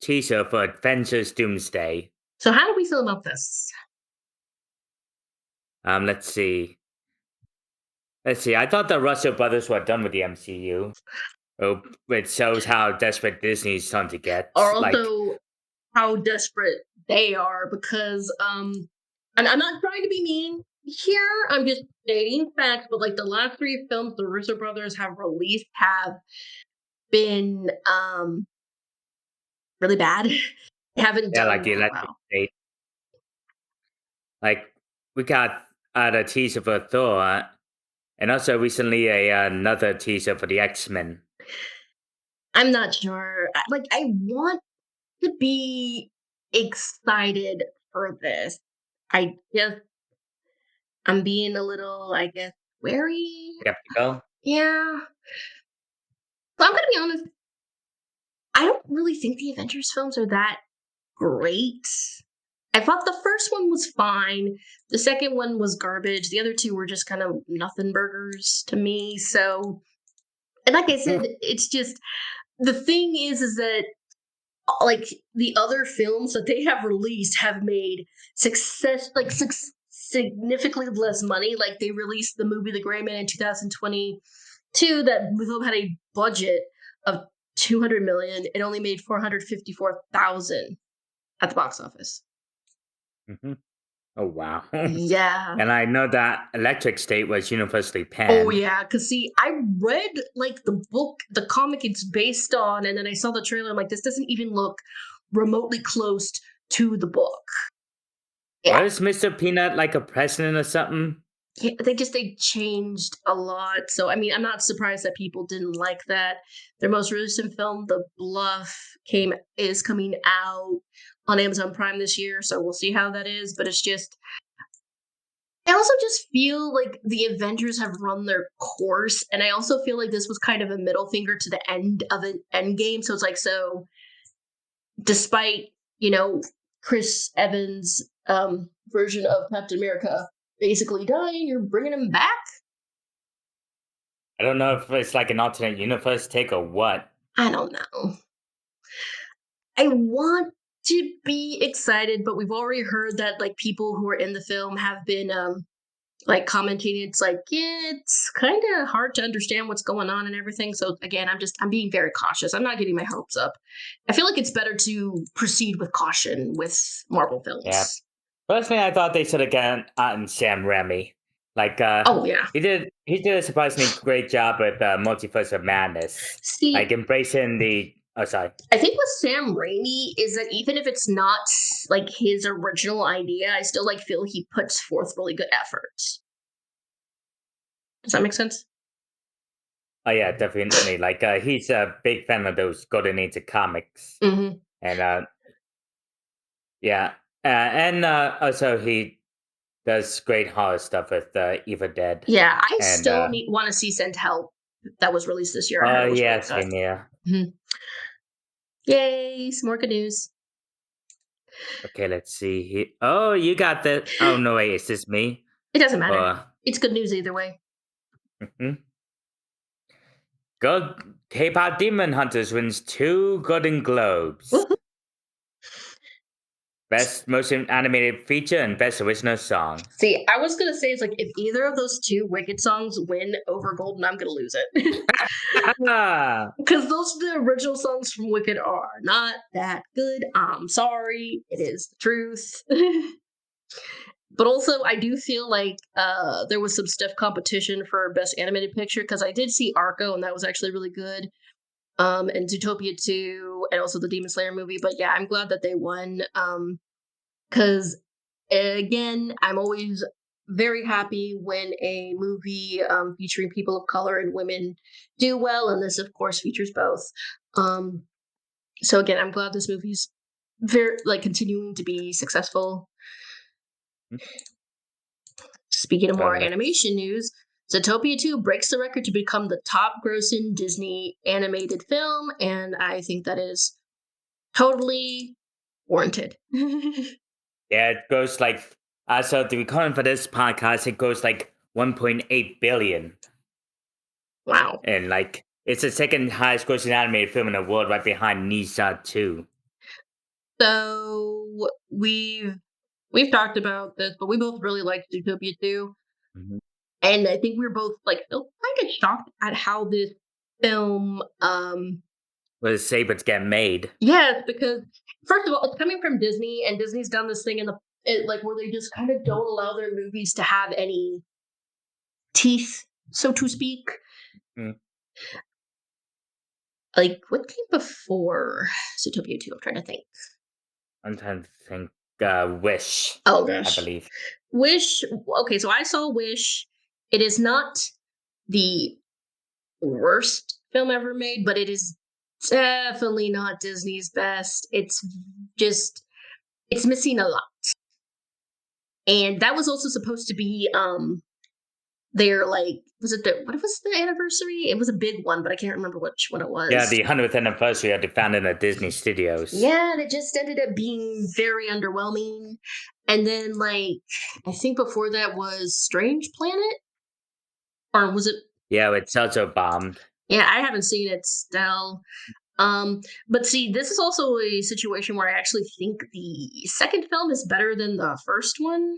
teaser for Adventures Doomsday. So how do we feel about this? Let's see. Let's see. I thought the Russell brothers were done with the MCU. Oh, it shows how desperate Disney's starting to get. Or Like, also how desperate they are because and I'm not trying to be mean here, I'm just stating facts, but like the last three films the Russo brothers have released have been really bad. They haven't yeah, done like the really Electric well. State. Like, we got the teaser for Thor, and also recently another teaser for the X-Men. I'm not sure. I want to be excited for this. I just I'm being a little, I guess, wary. Skeptical. Yeah. But I'm gonna be honest, I don't really think the Avengers films are that great. I thought the first one was fine. The second one was garbage. The other two were just kind of nothing burgers to me. So, and like I said, it's just the thing is that like the other films that they have released have made significantly less money. Like they released the movie The Gray Man in 2022 that film had a budget of 200 million. It only made 454,000 at the box office. Hmm. Oh wow! Yeah. And I know that Electric State was universally Oh panned. yeah, because see, I read like the book, the comic it's based on, and then I saw the trailer. I'm like, this doesn't even look remotely close to the book. Yeah, Was Mr. Peanut like a president or something? yeah, they changed a lot. So I mean, I'm not surprised that people didn't like that. Their most recent film, The Bluff, is coming out on Amazon Prime this year. So we'll see how that is. But it's just I also just feel like the Avengers have run their course, and I also feel like this was kind of a middle finger to the end of an end game. So it's like, so despite Chris Evans' version of Captain America basically dying, you're bringing him back. I don't know if it's like an alternate universe take or what. I don't know. I want to be excited, but we've already heard that like people who are in the film have been like commenting. It's like, yeah, it's kind of hard to understand what's going on and everything. So again, I'm being very cautious. I'm not getting my hopes up. I feel like it's better to proceed with caution with Marvel Yeah. films. Personally, I thought they should have gotten Sam Raimi. Like, Oh yeah. he did a surprisingly great job with Multiverse of Madness. Like See, embracing the. Oh, sorry. I think with Sam Raimi is that even if it's not like his original idea, I still like feel he puts forth really good efforts. Does that make sense? Oh yeah, definitely. Like, he's a big fan of those Golden Age of comics, Hmm. and yeah, and also he does great horror stuff with Evil Dead, Yeah, I and still need want to see Send Help that was released this year. I heard oh it was yeah, really good. same here. Mhm. Yay, some more good news. Okay, let's see here. Oh, you got that. Oh no, wait, is this me? It doesn't matter. Or It's good news either way. mhm. Go K-pop Demon Hunters wins 2 Golden Globes. Woohoo. Best Motion Animated Feature and Best Original Song. See, I was gonna say it's like if either of those two Wicked songs win over Golden, I'm gonna lose it. Ah, Because those the original songs from Wicked are not that good. I'm sorry, it is the truth. But also, I do feel like there was some stiff competition for best animated picture because I did see Arco and that was actually really good. And Zootopia 2 and also the Demon Slayer movie. But yeah, I'm glad that they won. Because again, I'm always very happy when a movie featuring people of color and women do well, and this, of course, features both. Um, so again, I'm glad this movie's very like continuing to be successful. Speaking of more let's. animation news, Zootopia 2 breaks the record to become the top grossing Disney animated film, and I think that is totally warranted. Yeah, it goes like. So the recording for this podcast, it goes like 1.8 billion, Wow. and like it's the second highest grossing animated film in the world, right behind Nisa 2. So we've talked about this, but we both really liked Zootopia 2. Mhm. And I think we were both like kind of shocked at how this film Was able to get made. yes, because first of all, it's coming from Disney, and Disney's done this thing like where they just kind of don't allow their movies to have any teeth, so to speak. Mm, Like what came before Zootopia 2? I'm trying to think. I'm trying to think. Wish, Oh I gosh. believe. Wish. Okay, so I saw Wish. It is not the worst film ever made, but it is definitely not Disney's best. Just it's missing a lot. And that was also supposed to be their like was it the what was the anniversary? It was a big one, but I can't remember which one it Yeah, was. the 100th anniversary of the founding of Disney Studios. Yeah, and it just ended up being very underwhelming. And then like I think before that was Strange Planet? Or was it Yeah, it's also bombed. yeah, I haven't seen it still. But see, this is also a situation where I actually think the second film is better than the first one.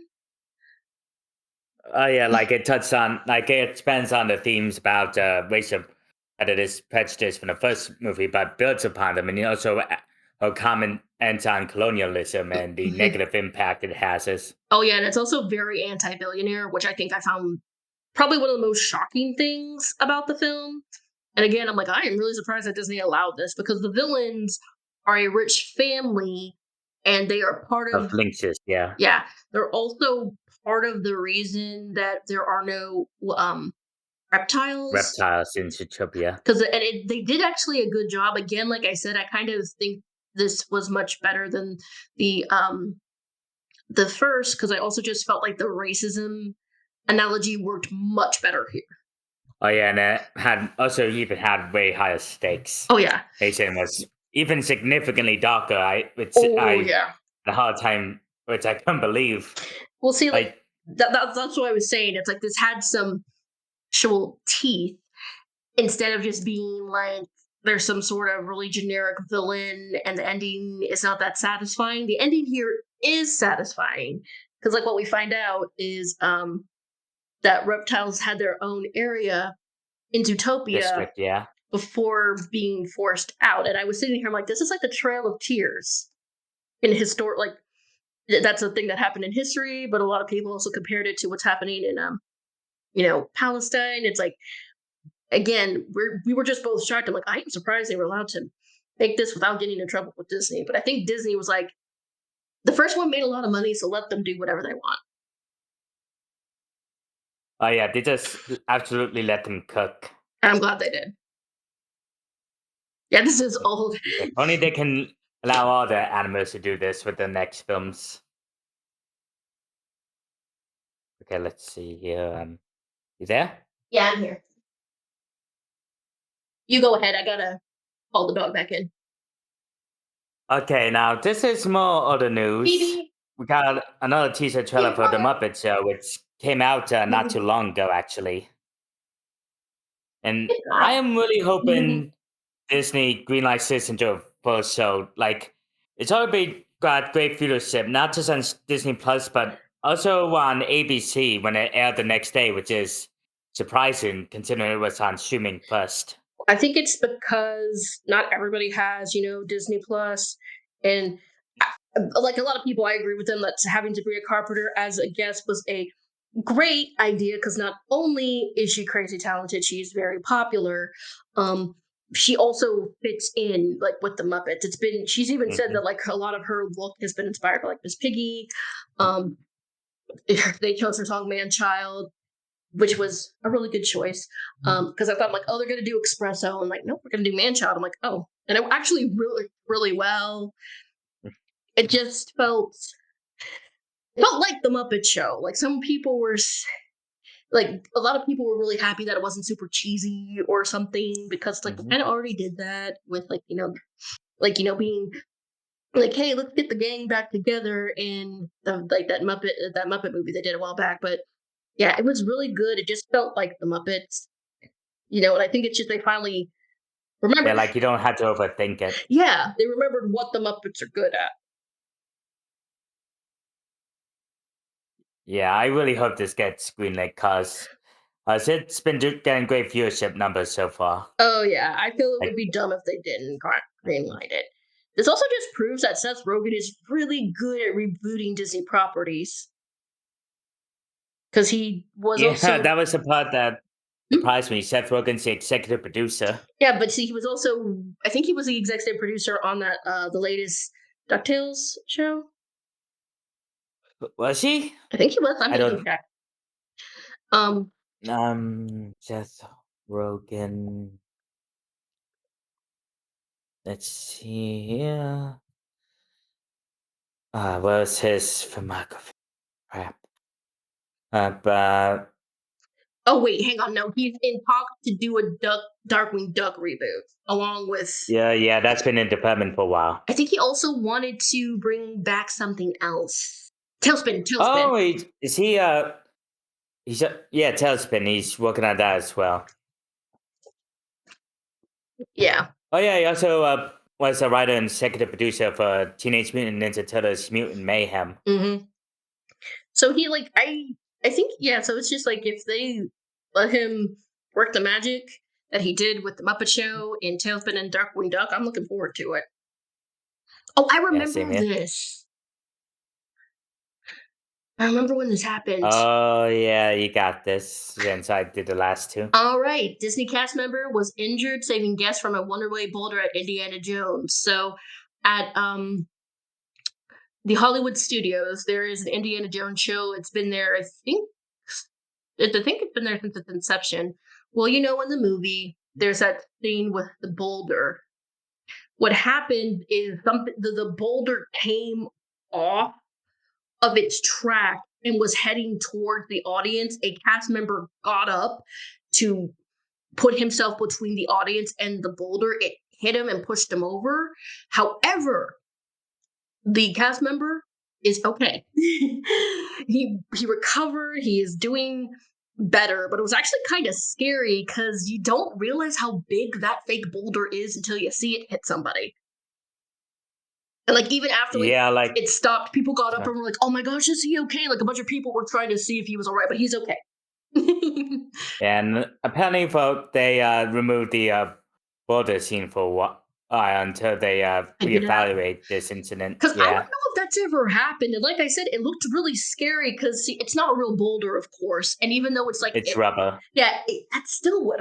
Oh yeah, like it touched on, like it expands on the themes about racial prejudice, prejudice from the first movie, but builds upon them, and also a common anti-colonialism and the Mhm. negative impact it has. Oh yeah, and it's also very anti-billionaire, which I think I found probably one of the most shocking things about the film. And again, I'm like, I am really surprised that Disney allowed this because the villains are a rich family and they are part Of of Lynxes, yeah, yeah, they're also part of the reason that there are no reptiles reptiles in Zootopia. because they did actually a good job. Again, like I said, I kind of think this was much better than the um the first because I also just felt like the racism analogy worked much better here. Oh yeah, and it had also even had way higher stakes. Oh yeah. Asian was even significantly darker. Oh I yeah. had a hard time, which I couldn't believe. Well, see, like Like, that's what I was saying. It's like this had some actual teeth instead of just being like there's some sort of really generic villain and the ending is not that satisfying. The ending here is satisfying because like what we find out is that reptiles had their own area in Zootopia District, yeah. before being forced out. And I was sitting here, I'm like, this is like the Trail of Tears in historic, like that's a thing that happened in history, but a lot of people also compared it to what's happening in, Palestine. It's like, again, we were just both shocked. I'm like, I am surprised they were allowed to make this without getting in trouble with Disney. But I think Disney was like, the first one made a lot of money, so let them do whatever they want. Oh yeah, they just absolutely let them cook. And I'm glad they did. Yeah, this is old. If only they can allow all the animals to do this with the next films. Okay, let's see here. You there? Yeah, I'm here. You go ahead. I gotta call the dog back in. Okay, now this is more other news. Phoebe. We got another teaser trailer for The Muppet Show, which came out not too long ago, actually. And I am really hoping Disney greenlights this into a full show. Like, it's already got great viewership, not just on Disney Plus, but also on ABC when it aired the next day, which is surprising considering it was on streaming first. I think it's because not everybody has, Disney Plus, and like a lot of people, I agree with them that having Sabrina Carpenter as a guest was a great idea because not only is she crazy talented, she's very popular. She also fits in like with the Muppets. She's even said that like a lot of her look has been inspired by like Miss Piggy. Um, they chose her song "Man Child," which was a really good choice. Because I thought like, oh, they're gonna do Espresso, and like, nope, we're gonna do Man Child. I'm like, oh, and it actually really, really well. It just felt like the Muppet Show. Like some people were like, a lot of people were really happy that it wasn't super cheesy or something because like we kind of already did that with like being like, hey, let's get the gang back together in like that Muppet movie they did a while back. But yeah, it was really good. It just felt like the Muppets, and I think it's just they finally Yeah, remembered. like you don't have to overthink it. Yeah, they remembered what the Muppets are good at. Yeah, I really hope this gets greenlit because it's been getting great viewership numbers so far. Oh yeah, I feel it would Like, be dumb if they didn't greenlight it. This also just proves that Seth Rogen is really good at rebooting Disney properties because he was yeah, also that was the part that surprised me. Seth Rogen's the executive producer. yeah, but see, he was also I think he was the executive producer on that the latest DuckTales show. Was he? I think he was. I'm I gonna go don't. check. Um, Seth Rogen. Let's see here. Where's his filmography? Crap. But oh wait, hang on. No, he's in talks to do a Darkwing Duck reboot along with. yeah, that's been in development for a while. I think he also wanted to bring back something else. Tailspin, Tailspin. Oh, is he? He's yeah, Tailspin. He's working on that as well. Yeah. Oh yeah, he also was a writer and executive producer for Teenage Mutant Ninja Turtles: Mutant Mayhem. Mm-hmm. So he like I think yeah. So it's just like if they let him work the magic that he did with the Muppet Show in Tailspin and Darkwing Duck, I'm looking forward to it. Oh, I Yeah, same remember here. this. I remember when this happened. Oh yeah, you got this. Since I did the last two. All right, Disney cast member was injured saving guests from a Wonderway boulder at Indiana Jones. So, at the Hollywood Studios, there is an Indiana Jones show. It's been there, I think it's been there since its inception. Well, in the movie, there's that scene with the boulder. What happened is the boulder came off of its track and was heading towards the audience. A cast member got up to put himself between the audience and the boulder. It hit him and pushed him over. However, the cast member is okay. he recovered. He is doing better, but it was actually kind of scary because you don't realize how big that fake boulder is until you see it hit somebody. And like even after like Yeah, like it stopped, people got up uh, and were like, "Oh my gosh, is he okay?" Like a bunch of people were trying to see if he was all right, but he's okay. and apparently for they removed the border scene for what until they I did that reevaluate this incident. because I don't know Yeah, if that's ever happened. And like I said, it looked really scary because it's not a real boulder, of course. And even though it's like it's it, rubber. yeah, that still would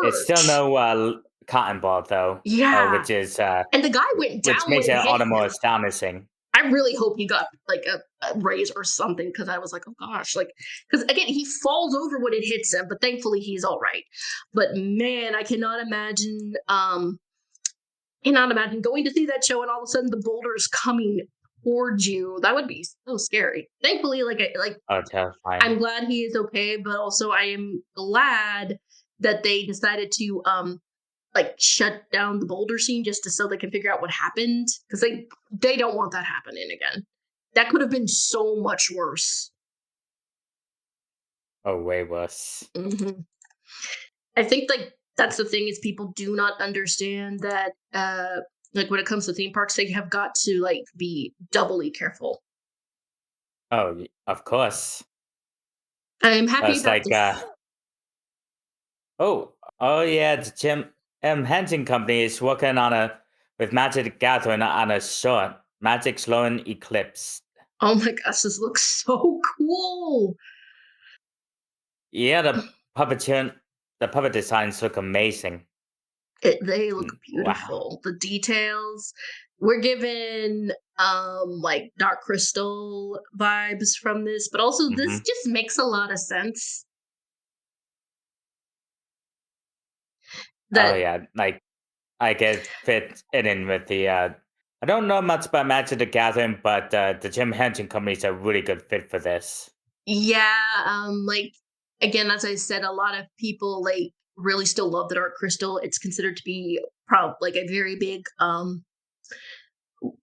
It's hurt. still no cotton ball though, Yeah, which and the guy went which down when makes it it hit all the more him. astonishing. I really hope he got like a raise or something because I was like, oh gosh, like because again he falls over when it hits him, but thankfully he's all right. But man, I cannot imagine going to see that show and all of a sudden the boulder is coming towards you. That would be so scary. Thankfully, Oh, terrifying. I'm glad he is okay, but also I am glad that they decided to like shut down the boulder scene just so they can figure out what happened because they don't want that happening again. That could have been so much worse. Oh, way worse. Hmm. I think like that's the thing is people do not understand that like when it comes to theme parks they have got to like be doubly careful. Oh, of course. I'm happy It's about like this. oh yeah, the Jim Henson Company is working on a with Magic the Gathering on a short Magic Sloan Eclipse. Oh my gosh, this looks so cool. Yeah, the puppet designs look amazing. They look Wow. beautiful. The details. We're given like Dark Crystal vibes from this, but also this Hmm. just makes a lot of sense. Oh That yeah, like I could fit it in with the. I don't know much about Magic the Gathering, but the Jim Henson Company is a really good fit for this. yeah, like again, as I said, a lot of people like really still love the Dark Crystal. It's considered to be like a very big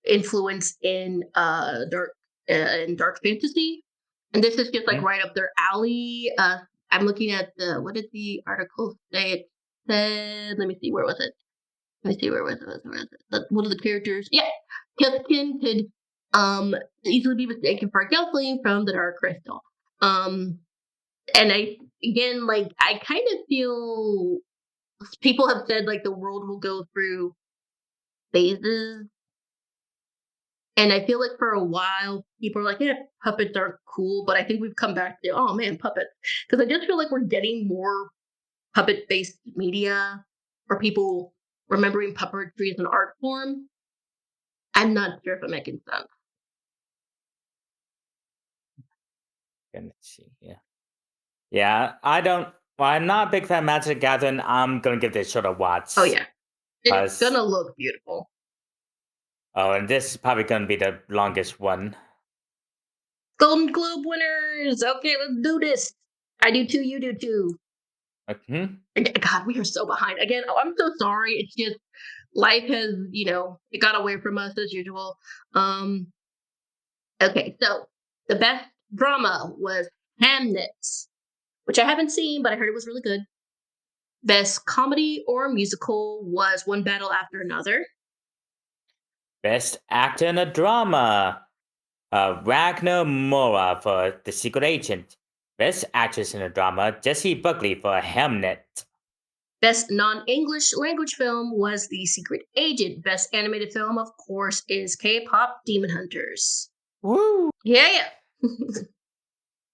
influence in dark fantasy. And this is just like Mhm. right up their alley. I'm looking at the what did the article say? It said, let me see, where was it? Let me see, where was it? One of the characters, yeah, Kipkin could easily be mistaken for a Gelfling from the Dark Crystal. Um, and I again, like I kind of feel people have said like the world will go through phases. And I feel like for a while, people are like, yeah, puppets are cool. But I think we've come back to, oh man, puppets. Because I just feel like we're getting more puppet based media or people remembering puppetry as an art form. I'm not sure if I'm making sense. Let's see. Yeah, yeah. I don't. Well, I'm not a big fan of Magic the Gathering. I'm gonna give this short a Oh, watch. yeah. It's Cause gonna look beautiful. and this is probably gonna be the longest one. Golden Globe winners. Okay, let's do this. I do too. You do too. Hmm. God, we are so behind. Again, oh, I'm so sorry. It's just life has, it got away from us as usual. Um, Okay, so the best drama was Hamnet, which I haven't seen, but I heard it was really good. Best comedy or musical was One Battle After Another. Best actor in a drama. Ragnar Mora for The Secret Agent. Best actress in a drama. Jessie Buckley for Hamnet. Best non English language film was The Secret Agent. Best animated film, of course, is K pop Demon Hunters. Woo! Yeah, yeah.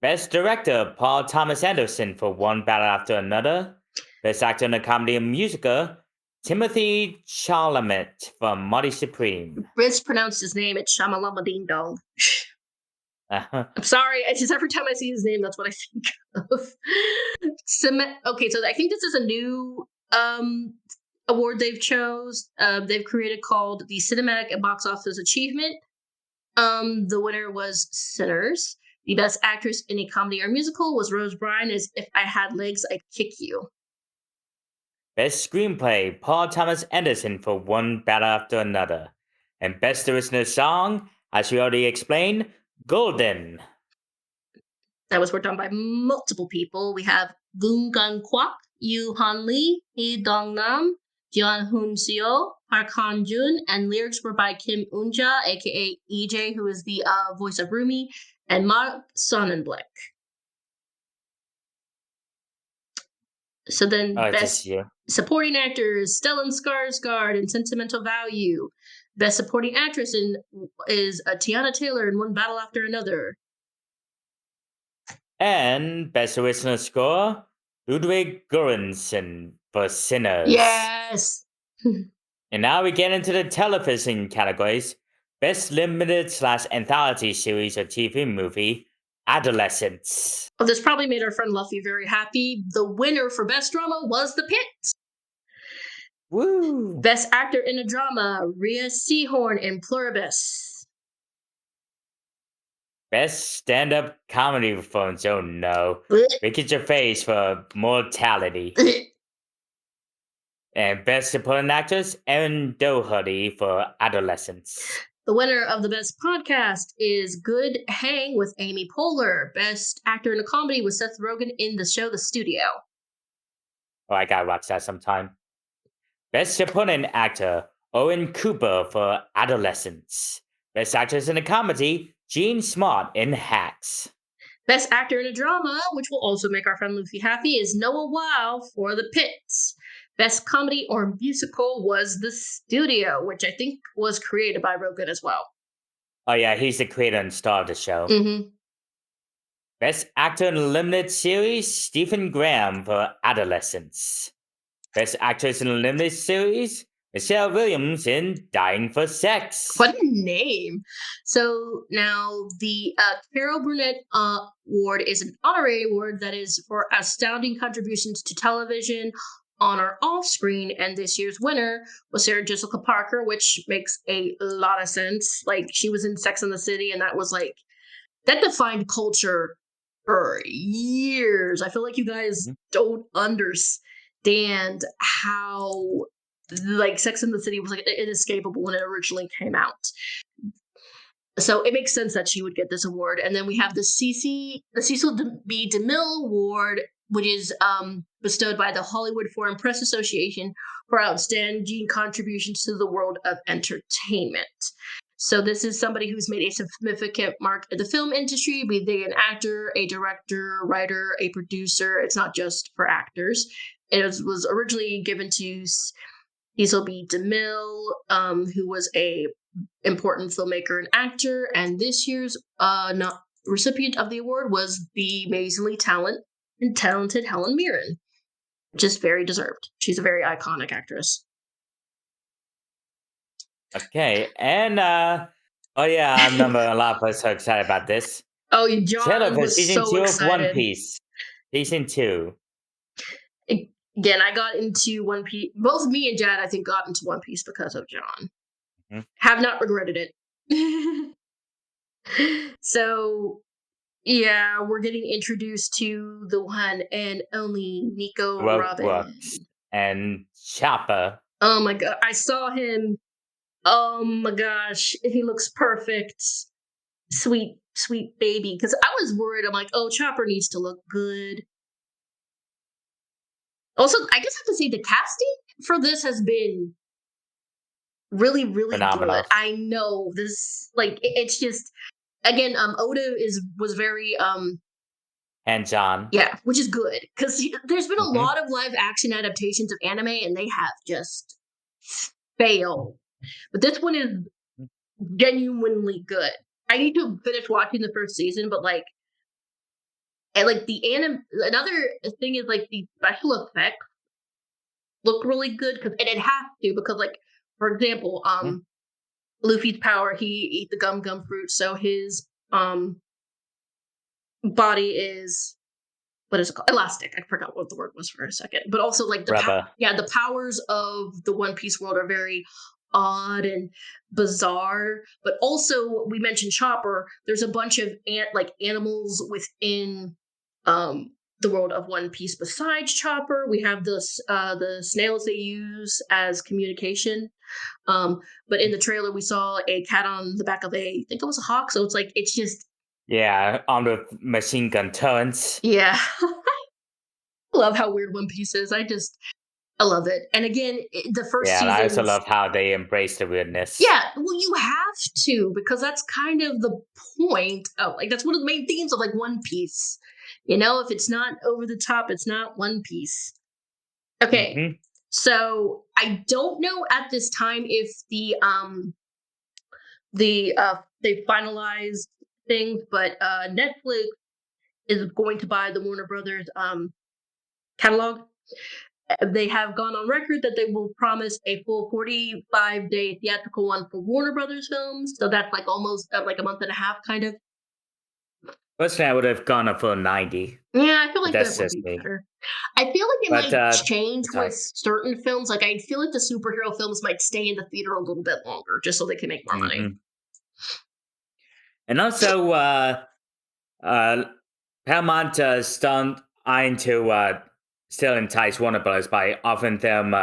Best director, Paul Thomas Anderson for One Battle After Another. Best actor in a comedy and musical, Timothy Chalamet for Money Supreme. Mispronounced his name. It's Shamalama Ding Dong. Uh-huh. I'm sorry. It's just every time I see his name, that's what I think of. Okay, so I think this is a new award they've chose. They've created called the Cinematic and Box Office Achievement. The winner was Sinners. The best actress in a comedy or musical was Rose Byrne as If I Had Legs, I'd Kick You. Best screenplay, Paul Thomas Anderson for One Battle After Another. And best original song, as we already explained, Golden. that was worked on by multiple people. We have Goong Gun Kwak, Yoo Han Lee, Hee Dong Nam, Jeon Hoon Seo, Park Han Jun, and lyrics were by Kim Eunja, aka EJ, who is the voice of Rumi, and Mark Sonnenblick. So then, Oh, this best year. supporting actors: Stellan Skarsgård in Sentimental Value. Best supporting actress is Tiana Taylor in One Battle After Another. And best original score, Ludwig Göransson for Sinners. Yes. And now we get into the television categories. Best limited/anthology series or TV movie, Adolescence. Well, this probably made our friend Luffy very happy. The winner for best drama was The Pit. Woo! Best actor in a drama, Rhea Seehorn in Pluribus. Best stand-up comedy performance, oh no. Ricky Gervais for Mortality. And best supporting actress, Erin Doherty for Adolescence. The winner of the best podcast is Good Hang with Amy Poehler. Best actor in a comedy was Seth Rogen in the show The Studio. Oh, I gotta watch that sometime. Best supporting actor, Owen Cooper for Adolescence. Best actress in a comedy, Jean Smart in Hacks. Best actor in a drama, which will also make our friend Luffy happy, is Noah Weil for The Pits. Best comedy or musical was The Studio, which I think was created by Rogen as well. Oh yeah, he's the creator and star of the show. Mm-hmm. Best actor in a limited series, Stephen Graham for Adolescence. Best actress in a limited series, Michelle Williams in Dying for Sex. What a name. So now the Carol Burnett Award is an honorary award that is for astounding contributions to television on or off screen, and this year's winner was Sarah Jessica Parker, which makes a lot of sense. Like, she was in Sex and the City, and that was like, that defined culture for years. I feel like you guys don't understand how, like, Sex and the City was like inescapable when it originally came out. So it makes sense that she would get this award. And then we have the Cecil B. DeMille Award, which is bestowed by the Hollywood Foreign Press Association for outstanding contributions to the world of entertainment. So this is somebody who's made a significant mark in the film industry, be they an actor, a director, writer, a producer. It's not just for actors. It was originally given to Cecil B. DeMille, who was a important filmmaker and actor, and this year's recipient of the award was the amazingly talented Helen Mirren, which is very deserved. She's a very iconic actress. Okay, and oh yeah, I remember a lot of us are excited about this. Oh, John Trailer for was season so 2 excited. of One Piece. Season 2. Again, I got into One Piece. Both me and Jad, I think, got into One Piece because of John. Mm-hmm. Have not regretted it. So, yeah, we're getting introduced to the one and only Nico Robin. Brooks and Chopper. Oh my god, I saw him. Oh my gosh, he looks perfect. Sweet, sweet baby. Because I was worried. I'm like, oh, Chopper needs to look good. Also, I guess I have to say the casting for this has been really, really phenomenal. Good. I know this, like, it's just, again, Oda was very hands-on. Yeah, which is good, because there's been a lot of live action adaptations of anime, and they have just failed. But this one is genuinely good. I need to finish watching the first season, but like, and like the another thing is like the special effects look really good, and it has to, because like, for example, Luffy's power, he ate the gum fruit, so his body is, what is it called? Elastic. I forgot what the word was for a second. But also like the the powers of the One Piece world are very odd and bizarre. But also, we mentioned Chopper. There's a bunch of animals within the world of One Piece besides Chopper. We have the snails they use as communication. But in the trailer, we saw a cat on the back of I think it was a hawk. So it's like, it's just, Yeah, armed with machine gun turrets. Yeah. I love how weird One Piece is. I love it. And again, the first Yeah, and I also seasons. love how they embrace the weirdness. Yeah, well, you have to because that's kind of the point of like that's one of the main themes of like One Piece. If it's not over the top, it's not One Piece. Okay, Hmm. so I don't know at this time if they finalized things, but Netflix is going to buy the Warner Brothers catalog. They have gone on record that they will promise a full 45-day theatrical one for Warner Brothers films. So that's like almost like a month and a half, kind of. Personally, I would have gone up for 90, Yeah, I feel but like that that's would just be me. better. I feel like it But might change sorry. with certain films. Like I feel like the superhero films might stay in the theater a little bit longer, just so they can make more money. Hmm. And also, uh, Paramount starting to still entice Warner Bros. By offering them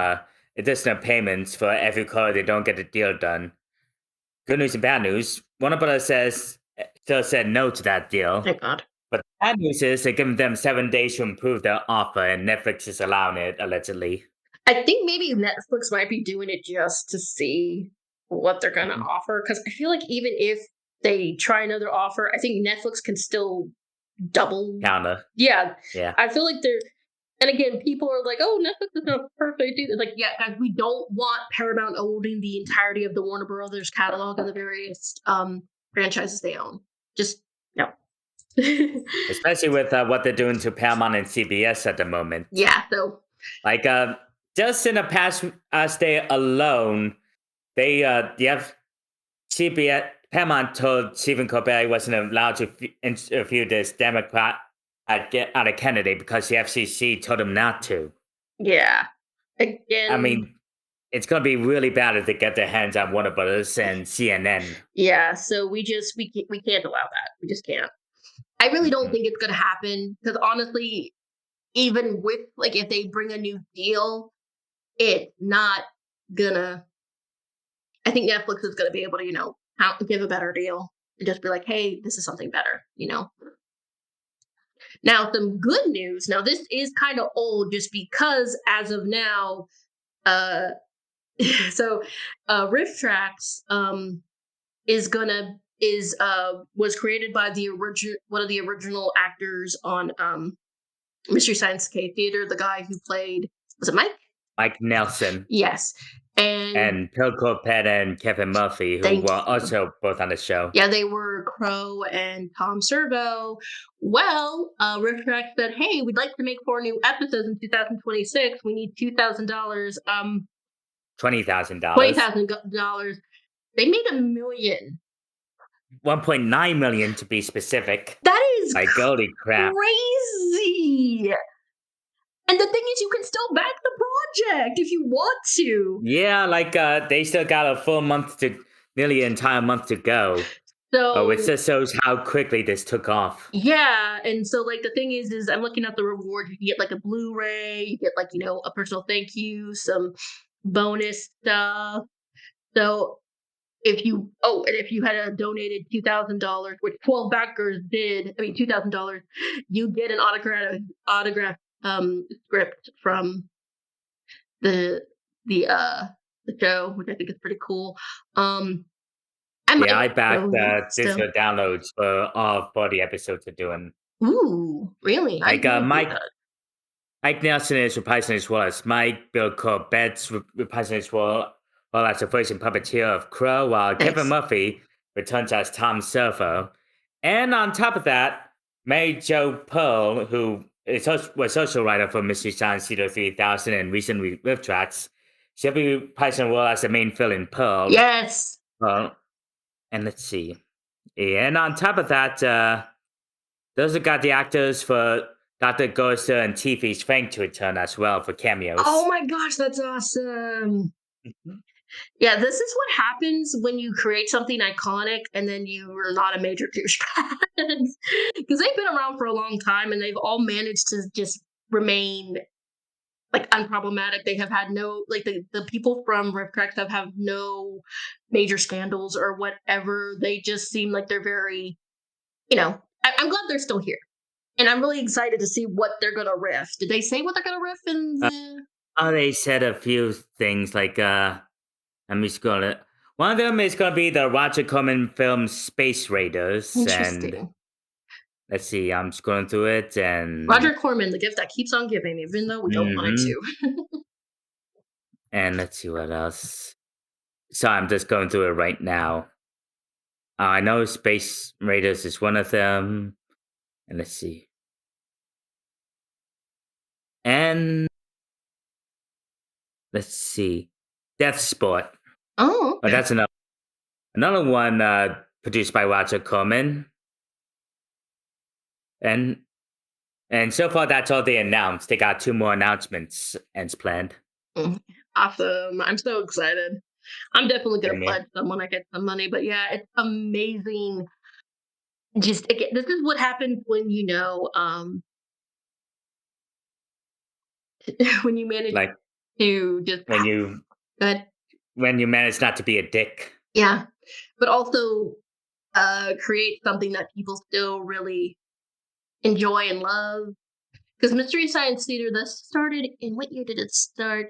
additional payments for every quarter they don't get the deal done. Good news and bad news. Warner Bros. Still said no to that deal. Thank God. But the bad news is they're giving them 7 days to improve their offer, and Netflix is allowing it, allegedly. I think maybe Netflix might be doing it just to see what they're going to Mhm. offer. Because I feel like even if they try another offer, I think Netflix can still double. Counter. Yeah, Yeah. I feel like they're. And again, people are like, "Oh, Netflix is a perfect." It's like, yeah, guys, we don't want Paramount owning the entirety of the Warner Brothers catalog and the various franchises they own. Just no. Especially with what they're doing to Paramount and CBS at the moment. Yeah. So Like, just in the past day alone, the CBS Paramount told Stephen Colbert he wasn't allowed to interview this Democrat at a candidate because the FCC told him not to. yeah. I Again, mean, it's going to be really bad if they get their hands on Warner Brothers and CNN. yeah. So we can't allow that. We just can't. I really don't Mhm. think it's gonna happen because honestly, even with like if they bring a new deal, it's not gonna. I think Netflix is gonna be able to give a better deal and just be like, hey, this is something better. Now, some good news. Now, this is kind of old just because as of now, uh, so Rift Tracks is gonna is was created by the original one of the original actors on Mystery Science K Theater, the guy who played was it Mike? Mike Nelson Yes, and and Bill Coppett and Kevin Murphy, who thank were you. also both on the show. Yeah, they were Crow and Tom Servo. Well, Rift Track said, "Hey, we'd like to make 4 new episodes in 2026. We need $2,000. Twenty $20,000. thousand dollars. They made 1 million. 1.9 million to be specific. That is Like, holy crap. crazy. And the thing is, you can still back the project if you want to. Yeah, like they still got a full month to nearly an entire month to go. Oh, it So just shows how quickly this took off. yeah, and so like the thing is I'm looking at the reward. You can get like a Blu-ray, you get like a personal thank you, some bonus stuff. So if you had donated $2,000, which 12 backers did, I mean $2,000, you get an autograph script from the the uh the show, which I think is pretty cool. Um I Yeah, might I backed donate digital still. downloads for all 40 episodes they're doing. Ooh, really? I Like might do that. Mike Nelson is reprising his role as Mike. Bill Corbett's reprising his role as the voice and puppeteer of Crow, while Kevin Nice. Murphy returns as Tom Servo. And on top of that, Mary Jo Pearl, who was social writer for Mystery Science Theater 3000 and recently Rift Tracks, she'll be reprising her role as the main villain Pearl. Yes. Well, and let's see. Yeah, and on top of that, those have got the actors for Dr. Ghoster and T-Feast Frank to return as well for Oh cameos. my gosh, that's awesome. Mhm. Yeah, this is what happens when you create something iconic and then you are not a major douchebag. Because they've been around for a long time and they've all managed to just remain like unproblematic. They have had no like the people from Rift Tracks have no major scandals or whatever. They just seem like they're very I'm glad they're still here. And I'm really excited to see what they're gonna riff. Did they say what they're gonna riff in Uh, the oh, they said a few things like let me scroll it. One of them is gonna be the Roger Corman film Space Raiders, and interesting? let's see, I'm scrolling through it, and Roger Corman, the gift that keeps on giving, even though we don't want it hmm to. and let's see what else. So I'm just going through it right now. I know Space Raiders is one of them, and let's see, and let's see, Death Sport. Oh, Oh, okay. that's another one produced by Roger Corman, and so far that's all they announced. They got two more announcements as planned. Mm, awesome. I'm so excited. I'm definitely gonna Same here. pledge them when I get some money. But yeah, it's amazing. Just again, this is what happens when when you manage Like to just when you good. manage not to be a dick. Yeah. But also create something that people still really enjoy and love. Because Mystery Science Theater, this started in what year did it start?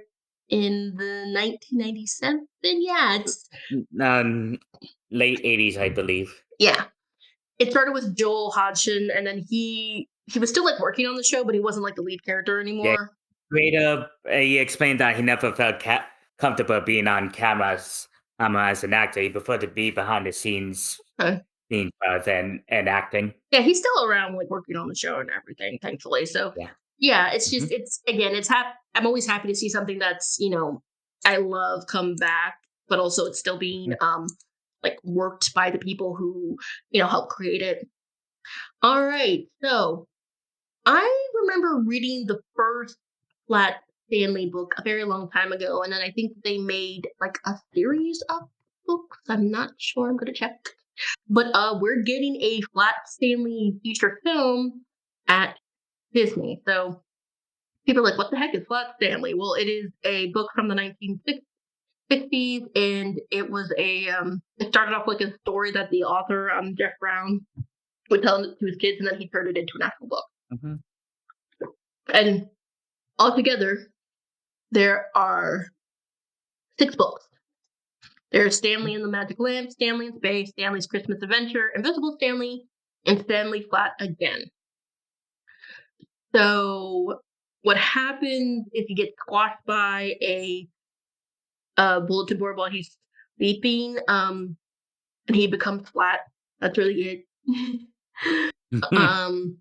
In the 1997? Yeah, Um, late '80s, I believe. yeah. It started with Joel Hodgson, and then he was still like working on the show, but he wasn't like the lead character Yeah, anymore. creator. He explained that he never felt comfortable being on cameras as an actor. He preferred to be behind the scenes, Uh, being and acting. yeah, he's still around, like working on the show and everything, thankfully. So Yeah. yeah, it's hmm just it's again, I'm always happy to see something that's I love come back, but also it's still being like worked by the people who help create it. All right, so I remember reading the first Flat Stanley book a very long time ago, and then I think they made like a series of books. I'm not sure. I'm gonna check. But we're getting a Flat Stanley feature film at Disney. So people are like, what the heck is Flat Stanley? Well, it is a book from the 1950s, and it was it started off like a story that the author, Jeff Brown, would tell to his kids, and then he turned it into an actual book. hmm And altogether, there are 6 books. There's Stanley and the Magic Lamp, Stanley in Space, Stanley's Christmas Adventure, Invisible Stanley, and Stanley Flat Again. So what happens if he gets squashed by a bulletin board while he's sleeping, and he becomes flat. That's really it. um,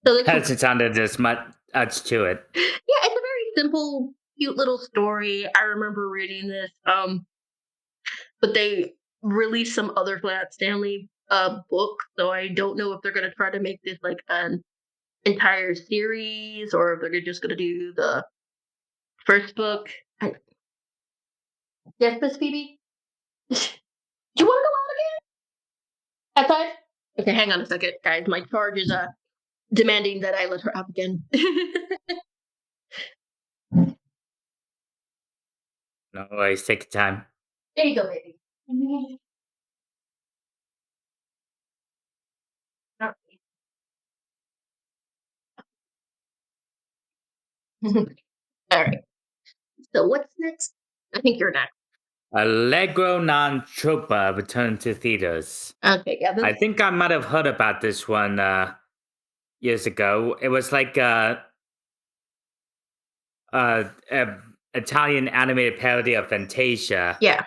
so this, Hasn't sounded as much to it. yeah, it's a very simple, cute little story. I remember reading this, but they released some other Flat Stanley book, so I don't know if they're gonna try to make this like an entire series or if they're just gonna do the first book. Yes, Miss Phoebe? Do you want to go outside? Okay, hang on a second, guys. My charge is demanding that I let her out again. No worries, take your time. There you go, baby. All right. So what's next? I think you're next. Allegro non Tropa returned to theaters. Okay, yeah. I think I might have heard about this one years ago. It was like a Italian animated parody of Fantasia. Yeah.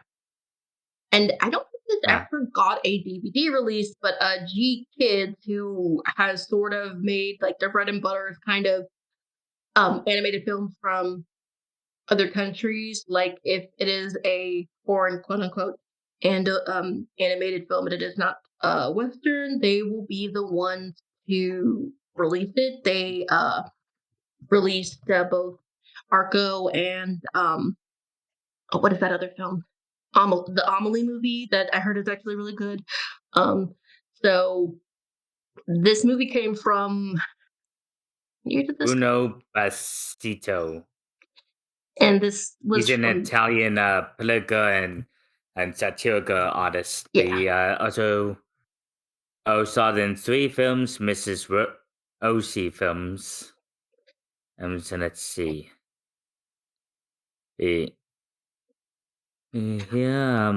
And I don't think this Uh, ever got a DVD release, but G Kids, who has sort of made like their bread and butter is kind of animated films from other countries, like if it is a foreign quote unquote and animated film and it is not Western, they will be the ones to release it. They released both Arco and what is that other film? The Amelie movie that I heard is actually really good. Um, so this movie came from what year did this come? Bruno Bastito. And this was He's an from Italian political and and satirical artist. Yeah. They also starred in 3 films, Mrs. O.C. films. So let's see. Eh, Yeah.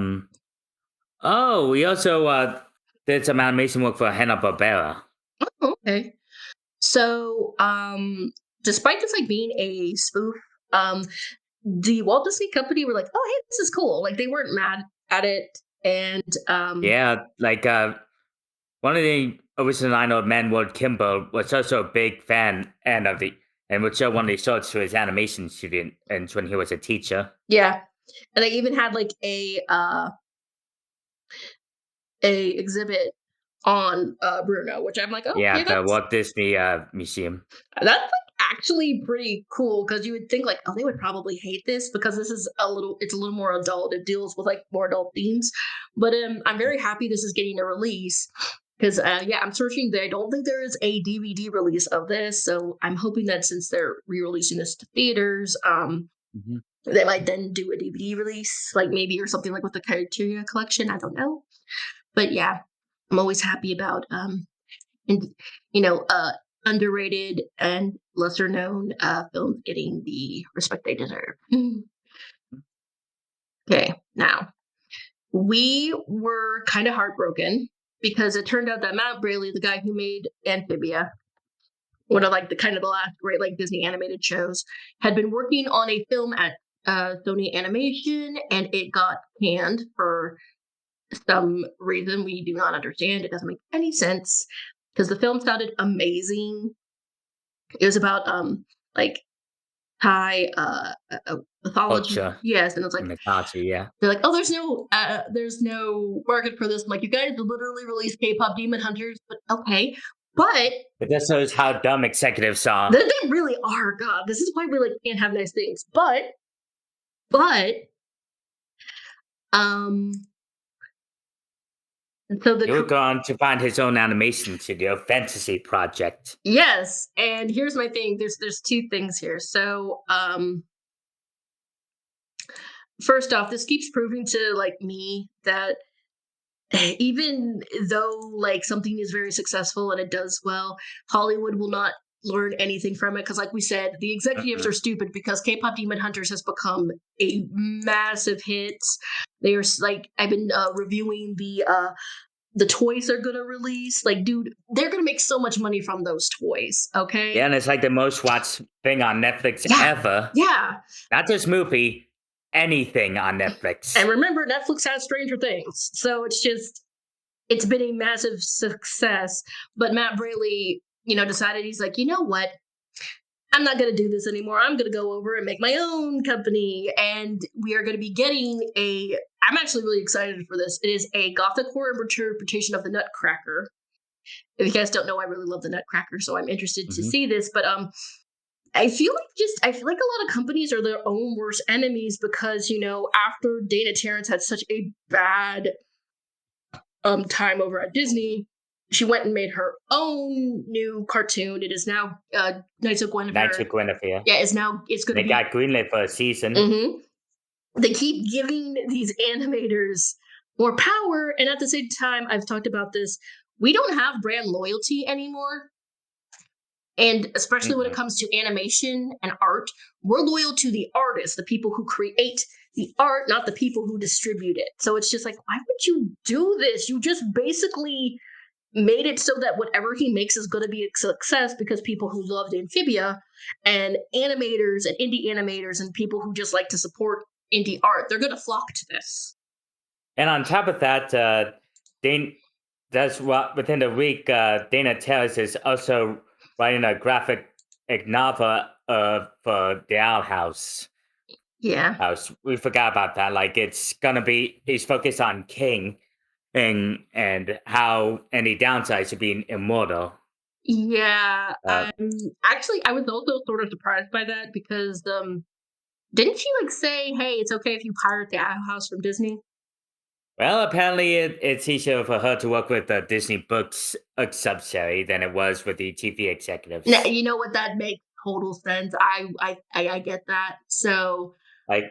Oh, we also did some animation work for Hanna-Barbera. Oh, okay. So, despite this like being a spoof, um, the Walt Disney Company were like, "Oh, hey, this is cool." Like they weren't mad at it, and Yeah, like one of the original I know, Manuel Kimball, was also a big fan and would show one of the shorts to his animation student and when he was a teacher. yeah, and they even had like a exhibit on Bruno, which I'm like, "Oh, Yeah, okay, the Walt Disney Museum. that's like actually pretty cool." Because you would think like, "Oh, they would probably hate this because this is it's a little more adult. It deals with like more adult themes." But I'm very happy this is getting a release because yeah, I'm searching. I don't think there is a DVD release of this, so I'm hoping that since they're re-releasing this to theaters, Mhm. they might then do a DVD release, like maybe or something like with the Criteria collection. I don't know, but yeah, I'm always happy about and you know, underrated and lesser known films getting the respect they deserve. Okay, now we were kind of heartbroken because it turned out that Matt Braley, the guy who made Amphibia, one of like the kind of the last great like Disney animated shows, had been working on a film at Sony Animation, and it got canned for some reason we do not understand. It doesn't make any sense because the film sounded amazing. It was about like Thai mythology. Culture Yes, and it's and like mythology, yeah. they're like, oh, there's no market for this. I'm like, you guys literally released K-pop Demon Hunters, but okay, but But that shows how dumb executives are. they really are. God, this is why we like can't have nice things. But um, and so the He would go on to find his own animation studio, Fantasy Project. yes, and here's my thing. There's two things here. So first off, this keeps proving to like me that even though like something is very successful and it does well, Hollywood will not learn anything from it because like we said, the executives Mhm. are stupid because K-pop Demon Hunters has become a massive hit. They are like I've been reviewing the toys they're gonna release. Like, dude, they're gonna make so much money from those toys. Yeah, Okay. and it's like the most watched thing on Netflix Yeah. ever. Yeah. Not just movie, anything on And Netflix. remember, Netflix has Stranger Things. So it's been a massive success. But Matt Braley, decided he's like, you know what? I'm not going to do this anymore. I'm going to go over and make my own company. And we are going to be getting I'm actually really excited for this. It is a Gothic horror interpretation of the Nutcracker. If you guys don't know, I really love the Nutcracker, so I'm interested to Mhm. see this. But I feel like a lot of companies are their own worst enemies because after Dana Terrence had such a bad time over at Disney, she went and made her own new cartoon. It is now Knights of Nights Guinevere. with Guinevere. Yeah, it's going to They be. got greenlit for a season. Mhm. They keep giving these animators more power, and at the same time, I've talked about this. We don't have brand loyalty anymore. And especially when it Mm-mm. comes to animation and art, we're loyal to the artists, the people who create the art, not the people who distribute it. So it's just like, why would you do this? You just basically made it so that whatever he makes is going to be a success because people who loved Amphibia and animators and indie animators and people who just like to support indie art, they're going to flock to this. And on top of that, Dane, that's what within the week, Dana Terrace is also writing a graphic novel for the Owl House. Yeah. We forgot about that. Like it's gonna be he's focused on King and how any downsides to being immortal. Yeah. Uh, I was also sort of surprised by that because didn't she like say, "Hey, it's okay if you pirate the Owl House from Disney"? well, apparently it's easier for her to work with the Disney Books subsidiary than it was with the TV Now, executives. you know what? That makes total sense. I get that. So Like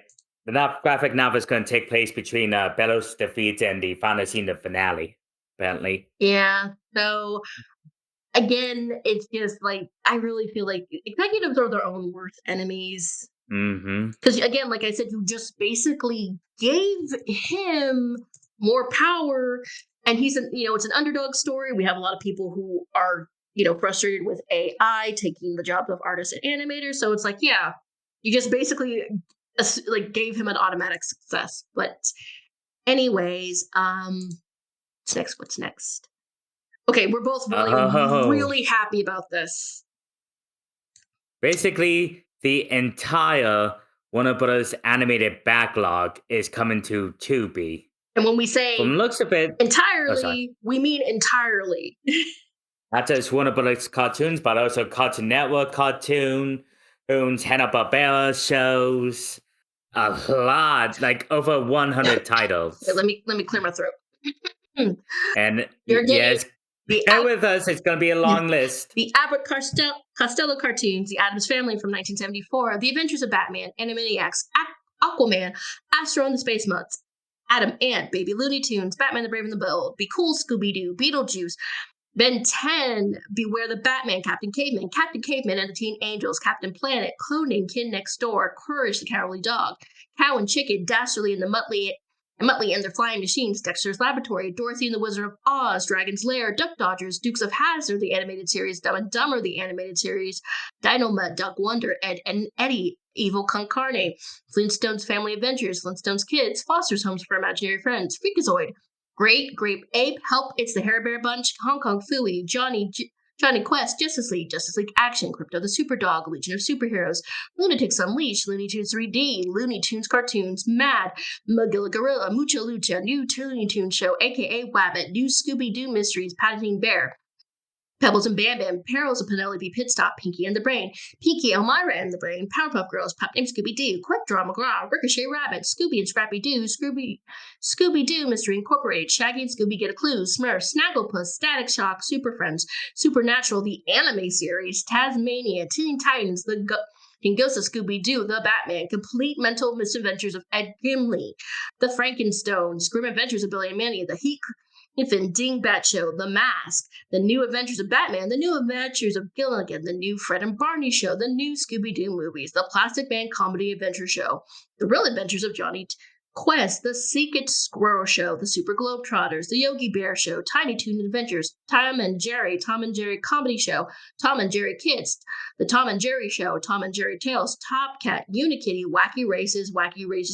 The graphic novel is going to take place between Bellows' defeat and the final scene of the finale, apparently. Yeah. So again, it's just like I really feel like executives are their own worst enemies. Hmm. Because again, like I said, you just basically gave him more power, and it's an underdog story. We have a lot of people who are frustrated with AI taking the jobs of artists and animators. So it's like, yeah, you just basically like gave him an automatic success. But anyways, what's next? What's next? Okay, we're both really, Oh, really happy about this. basically, the entire Warner Brothers animated backlog is coming to Tubi. And when we say From looks of it, oh sorry, entirely, we mean entirely. not just Warner Brothers cartoons, but also Cartoon Network cartoons, Hanna-Barbera shows, a lot, like over 100 titles. Let me clear my throat. Hmm. And You're getting yes, the bear with us, it's going to be a long list. the Abbott Costello cartoons, The Addams Family from 1974, The Adventures of Batman, Animaniacs, Aquaman, Astro and the Space Mutts, Adam Ant, Baby Looney Tunes, Batman the Brave and the Bold, Be Cool Scooby Doo, Beetlejuice, Ben 10, Beware the Batman, Captain Caveman and the Teen Angels, Captain Planet, Cloning, Kid Next Door, Courage the Cowardly Dog, Cow and Chicken, Dastardly and the Muttley and their Flying Machines, Dexter's Laboratory, Dorothy and the Wizard of Oz, Dragon's Lair, Duck Dodgers, Dukes of Hazzard, the animated series, Dumb and Dumber, the animated series, Dynamite, Duck Wonder, Ed and Eddie, Evil Con Carne, Flintstones Family Adventures, Flintstones Kids, Foster's Homes for Imaginary Friends, Freakazoid, Great Grape Ape, Help, It's the Hair Bear Bunch, Hong Kong Phooey, Johnny Quest, Justice League Action, Crypto the Superdog, Legion of Superheroes, Lunatics Unleashed, Looney Tunes 3D, Looney Tunes Cartoons, Mad, Magilla Gorilla, Mucha Lucha, New Looney Tunes Show, aka Wabbit, New Scooby-Doo Mysteries, Paddington Bear, Pebbles and Bam Bam, Perils of Penelope Pitstop, Pinky and the Brain, Pinky Elmira and the Brain, Powerpuff Girls, Pop Named Scooby Doo, Quick Draw McGraw, Ricochet Rabbit, Scooby and Scrappy Doo, Scooby Doo Mystery Incorporated, Shaggy and Scooby Get a Clue, Smurf, Snagglepuss, Static Shock, Super Friends, Supernatural, the anime series, Tasmania, Teen Titans, Ghost of Scooby Doo, The Batman, Complete Mental Misadventures of Ed Gimli, The Frankenstones, Grim Adventures of Billy and Mandy, The Heat Infant Dingbat Show, The Mask, The New Adventures of Batman, The New Adventures of Gilligan, The New Fred and Barney Show, The New Scooby-Doo Movies, The Plastic Man Comedy Adventure Show, The Real Adventures of Johnny Quest, The Secret Squirrel Show, The Super Globetrotters, The Yogi Bear Show, Tiny Toon Adventures, Tom and Jerry Comedy Show, Tom and Jerry Kids, The Tom and Jerry Show, Tom and Jerry Tales, Top Cat, Unikitty, Wacky Races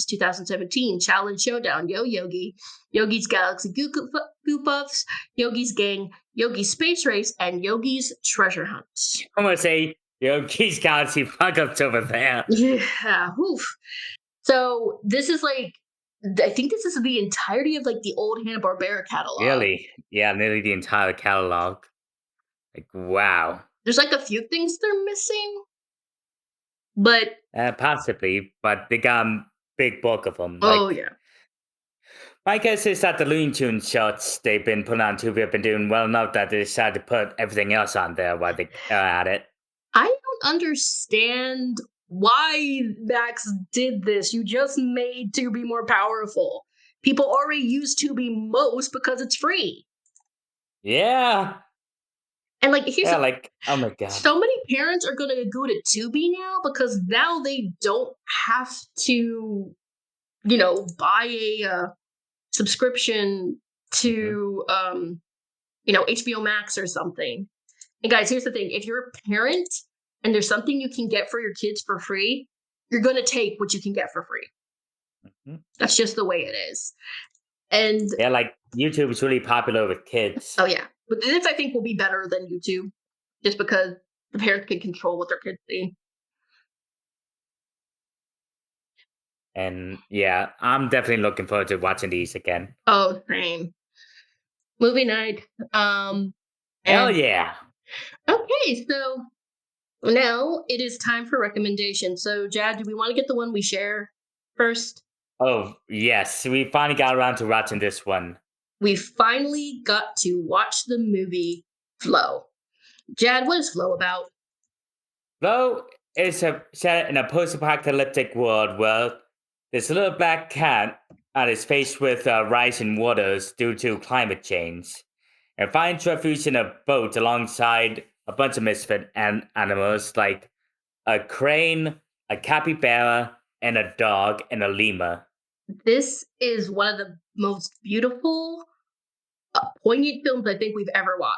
2017, Challenge Showdown, Yo Yogi, Yogi's Galaxy Goopuffs, Yogi's Gang, Yogi's Space Race, and Yogi's Treasure Hunt. I'm going to say, Yogi's Galaxy fuck ups over there. Yeah, oof. So this is like, I think this is the entirety of like the old Hanna-Barbera catalog. Really? Yeah, nearly the entire catalog. Like, wow. There's like a few things they're missing, but Possibly, but they got a big bulk of them. oh Like, yeah, my guess is that the Looney Tunes shots they've been putting on Tubi have been doing well enough that they decided to put everything else on there while they are at it. I don't understand why Max did this. You just made Tubi more powerful. People already use Tubi most because it's free. Yeah. And like here's Yeah, like, oh my god. so many parents are gonna go to Tubi now because now they don't have to, buy a subscription to HBO Max or something. And guys, here's the thing: if you're a parent and there's something you can get for your kids for free, you're gonna take what you can get for free. Mhm. That's just the way it is. And Yeah, like YouTube is really popular with kids. oh yeah, but this I think will be better than YouTube, just because the parents can control what their kids see. And yeah, I'm definitely looking forward to watching these again. Oh, same. Movie night. Hell And yeah. okay, so now it is time for recommendations. So, Jad, do we want to get the one we share first? Oh, yes. We finally got around to watching this one. We finally got to watch the movie Flow. Jad, what is Flow about? Though it's set in a post-apocalyptic world where This little black cat is faced with rising waters due to climate change and finds refuge in a boat alongside a bunch of misfit animals like a crane, a capybara, and a dog and a lemur. This is one of the most beautiful, poignant films I think we've ever watched.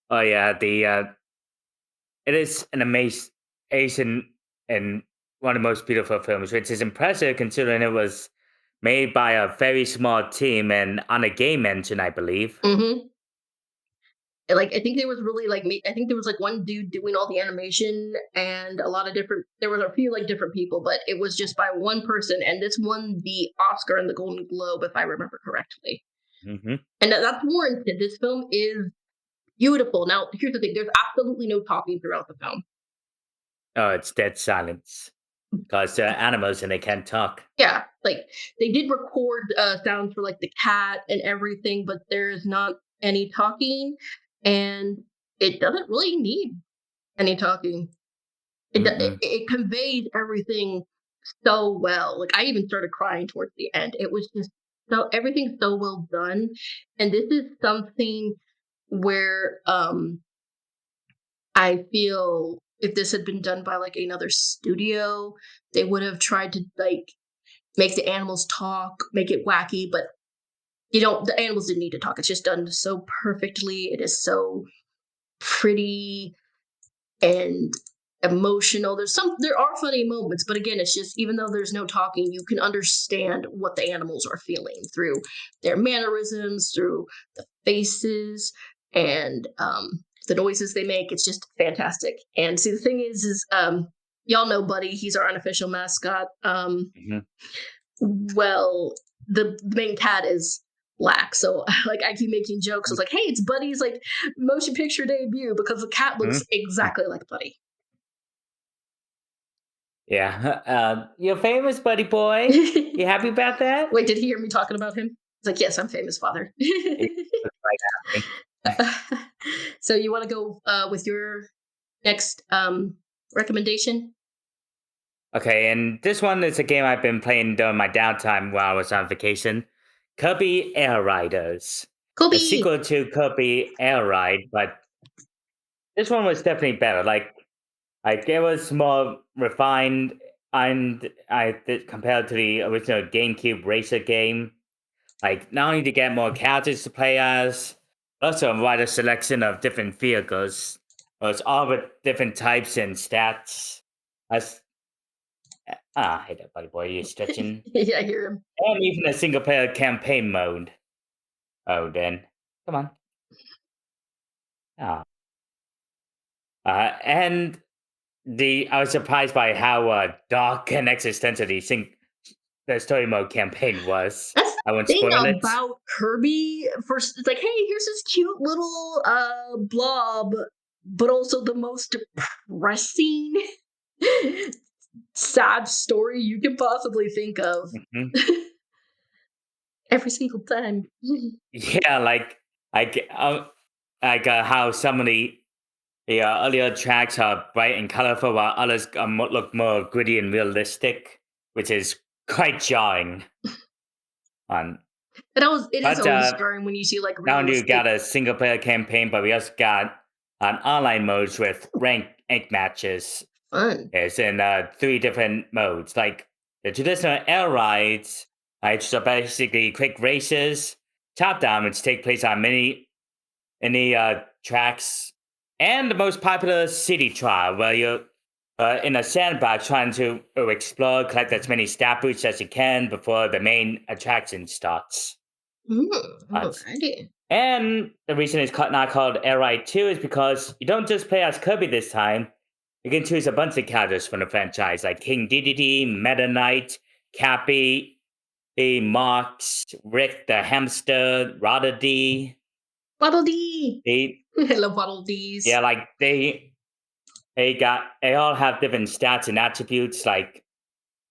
Oh yeah, the it is an amazing Asian and one of the most beautiful films, which is impressive considering it was made by a very small team and on a game engine, I believe. Mhm. Like, I think there was really, like, me I think there was, like, one dude doing all the animation and a lot of different there was a few, like, different people, but it was just by one person, and this won the Oscar and the Golden Globe, if I remember correctly. Hmm. And that's warranted. This film is beautiful. Now, here's the thing, there's absolutely no talking throughout the film. Oh, it's dead silence because they're animals and they can't talk. Yeah, like, they did record, sounds for, like, the cat and everything, but there's not any talking, and it doesn't really need any talking. Mm-mm. It conveys everything so well. Like, I even started crying towards the end. It was just so everything's so well done, and this is something where, I feel if this had been done by, like, another studio, they would have tried to, like, make the animals talk, make it wacky, but the animals didn't need to talk. It's just done so perfectly. It is so pretty and emotional. There are funny moments, but again, it's just even though there's no talking, you can understand what the animals are feeling through their mannerisms, through the faces, and the noises they make. It's just fantastic. And see, the thing is y'all know Buddy. He's our unofficial mascot. Hmm. Well, the main cat is black, so like I keep making jokes. I was like, "Hey, it's Buddy's like motion picture debut," because the cat looks exactly like Buddy. Yeah. You're famous, buddy boy. You happy about that? Wait, did he hear me talking about him? He's like, "Yes, I'm famous, father." Yeah, looks like that. So you want to go with your next recommendation? Okay, and this one is a game I've been playing during my downtime while I was on vacation. Kirby Air Riders. A Kobe. sequel to Kirby Air Ride, but this one was definitely better. Like it was more refined and compared to the original GameCube racer game. Like not only to get more characters to play as, but also a wider selection of different vehicles. It's all with different types and stats. As hey there, buddy boy, you stretching? Yeah, I hear him. And even a single player campaign mode. Oh, then come on. Ah, and the I was surprised by how dark and existential the story mode campaign was. That's I won't the thing spoil it. about Kirby. First, it's like, hey, here's this cute little blob, but also the most depressing, sad story you can possibly think of. Mhm. Every single time. Yeah, like how some of the earlier tracks are bright and colorful, while others look more gritty and realistic, which is quite jarring. On It is but always jarring when you see like Not only you realistic got a single player campaign, but we also got an online modes with ranked matches. fun. It's in three different modes. Like the traditional air rides, which are basically quick races, top down, which take place on many tracks, and the most popular city trial, where you're in a sandbox trying to explore, collect as many stat boosts as you can before the main attraction starts. Uh, Alrighty. and the reason it's not called Air Ride 2 is because you don't just play as Kirby this time. You can choose a bunch of characters from the franchise, like King Dedede, Meta Knight, Cappy, Mox, Rick the Hamster, Rada D. Waddle Dee. They, I love Waddle Dees. yeah, like they all have different stats and attributes. Like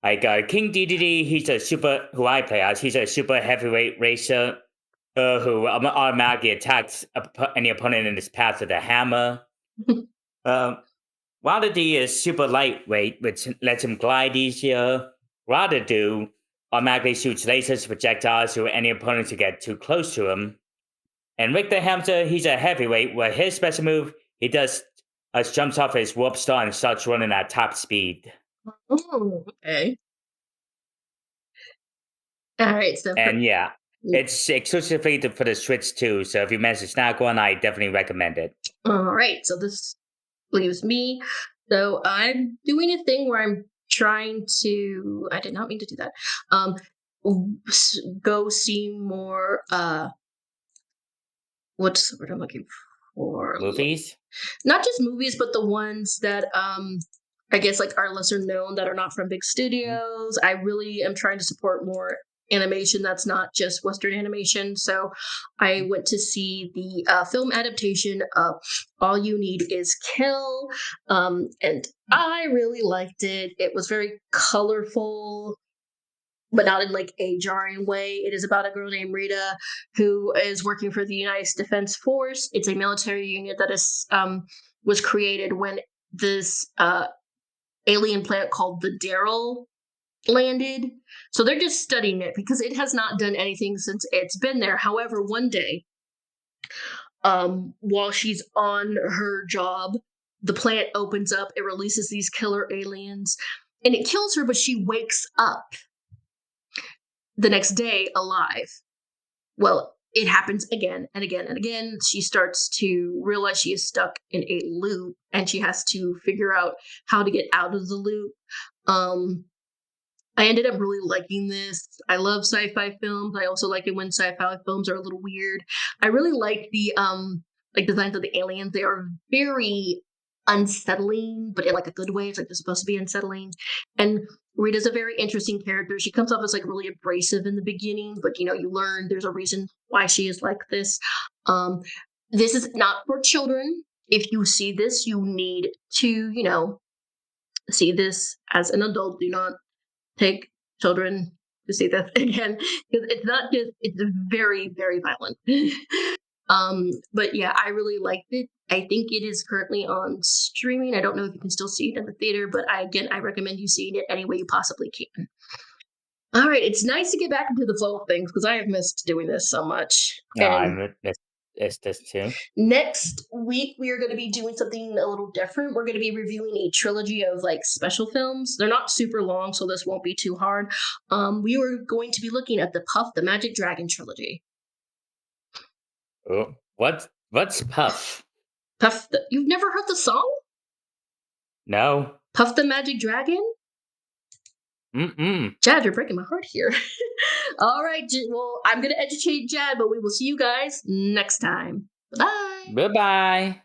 King Dedede, he's a super who I play as. He's a super heavyweight racer who automatically attacks any opponent in his path with a hammer. Um, Waddle Dee is super lightweight, which lets him glide easier. Rada do automatically shoots lasers projectiles to any opponents who get too close to him. And Rick the Hamster, he's a heavyweight. Where his special move, he does jumps off his warp star and starts running at top speed. Oh, okay. All right. So And yeah, it's exclusively for the Switch too. So if you manage to snag one, I definitely recommend it. all right. So this leaves me. So I'm doing a thing where I'm trying to. I did not mean to do that. Go see more. What's the word I'm looking for? Movies? Not just movies, but the ones that I guess like are lesser known that are not from big studios. I really am trying to support more animation that's not just Western animation. So I went to see the film adaptation of All You Need Is Kill, and I really liked it. It was very colorful, but not in like a jarring way. It is about a girl named Rita who is working for the United States Defense Force. It's a military unit that is was created when this alien planet called the Daryl landed. So they're just studying it because it has not done anything since it's been there. However, one day, while she's on her job, the planet opens up. It releases these killer aliens, and it kills her. But she wakes up the next day alive. Well, it happens again and again and again. She starts to realize she is stuck in a loop and she has to figure out how to get out of the loop. I ended up really liking this. I love sci-fi films. I also like it when sci-fi films are a little weird. I really like the designs of the aliens. They are very unsettling, but in like a good way. It's like they're supposed to be unsettling. And Rita's a very interesting character. She comes off as like really abrasive in the beginning, but you learn there's a reason why she is like this. This is not for children. If you see this, you need to, see this as an adult. Do not take children to see this again because it's very, very violent. But yeah, I really liked it. I think it is currently on streaming. I don't know if you can still see it in the theater, but I recommend you seeing it any way you possibly can. All right, it's nice to get back into the flow of things because I have missed doing this so much. No, And it's this too. next week we are going to be doing something a little different. We're going to be reviewing a trilogy of like special films. They're not super long, so this won't be too hard. We were going to be looking at the Puff the Magic Dragon trilogy. Oh, what's Puff? You've never heard the song? No. Puff the Magic Dragon? Mm-mm. Jad, you're breaking my heart here. All right, well, I'm going to educate Jad, but we will see you guys next time. Bye. Bye-bye.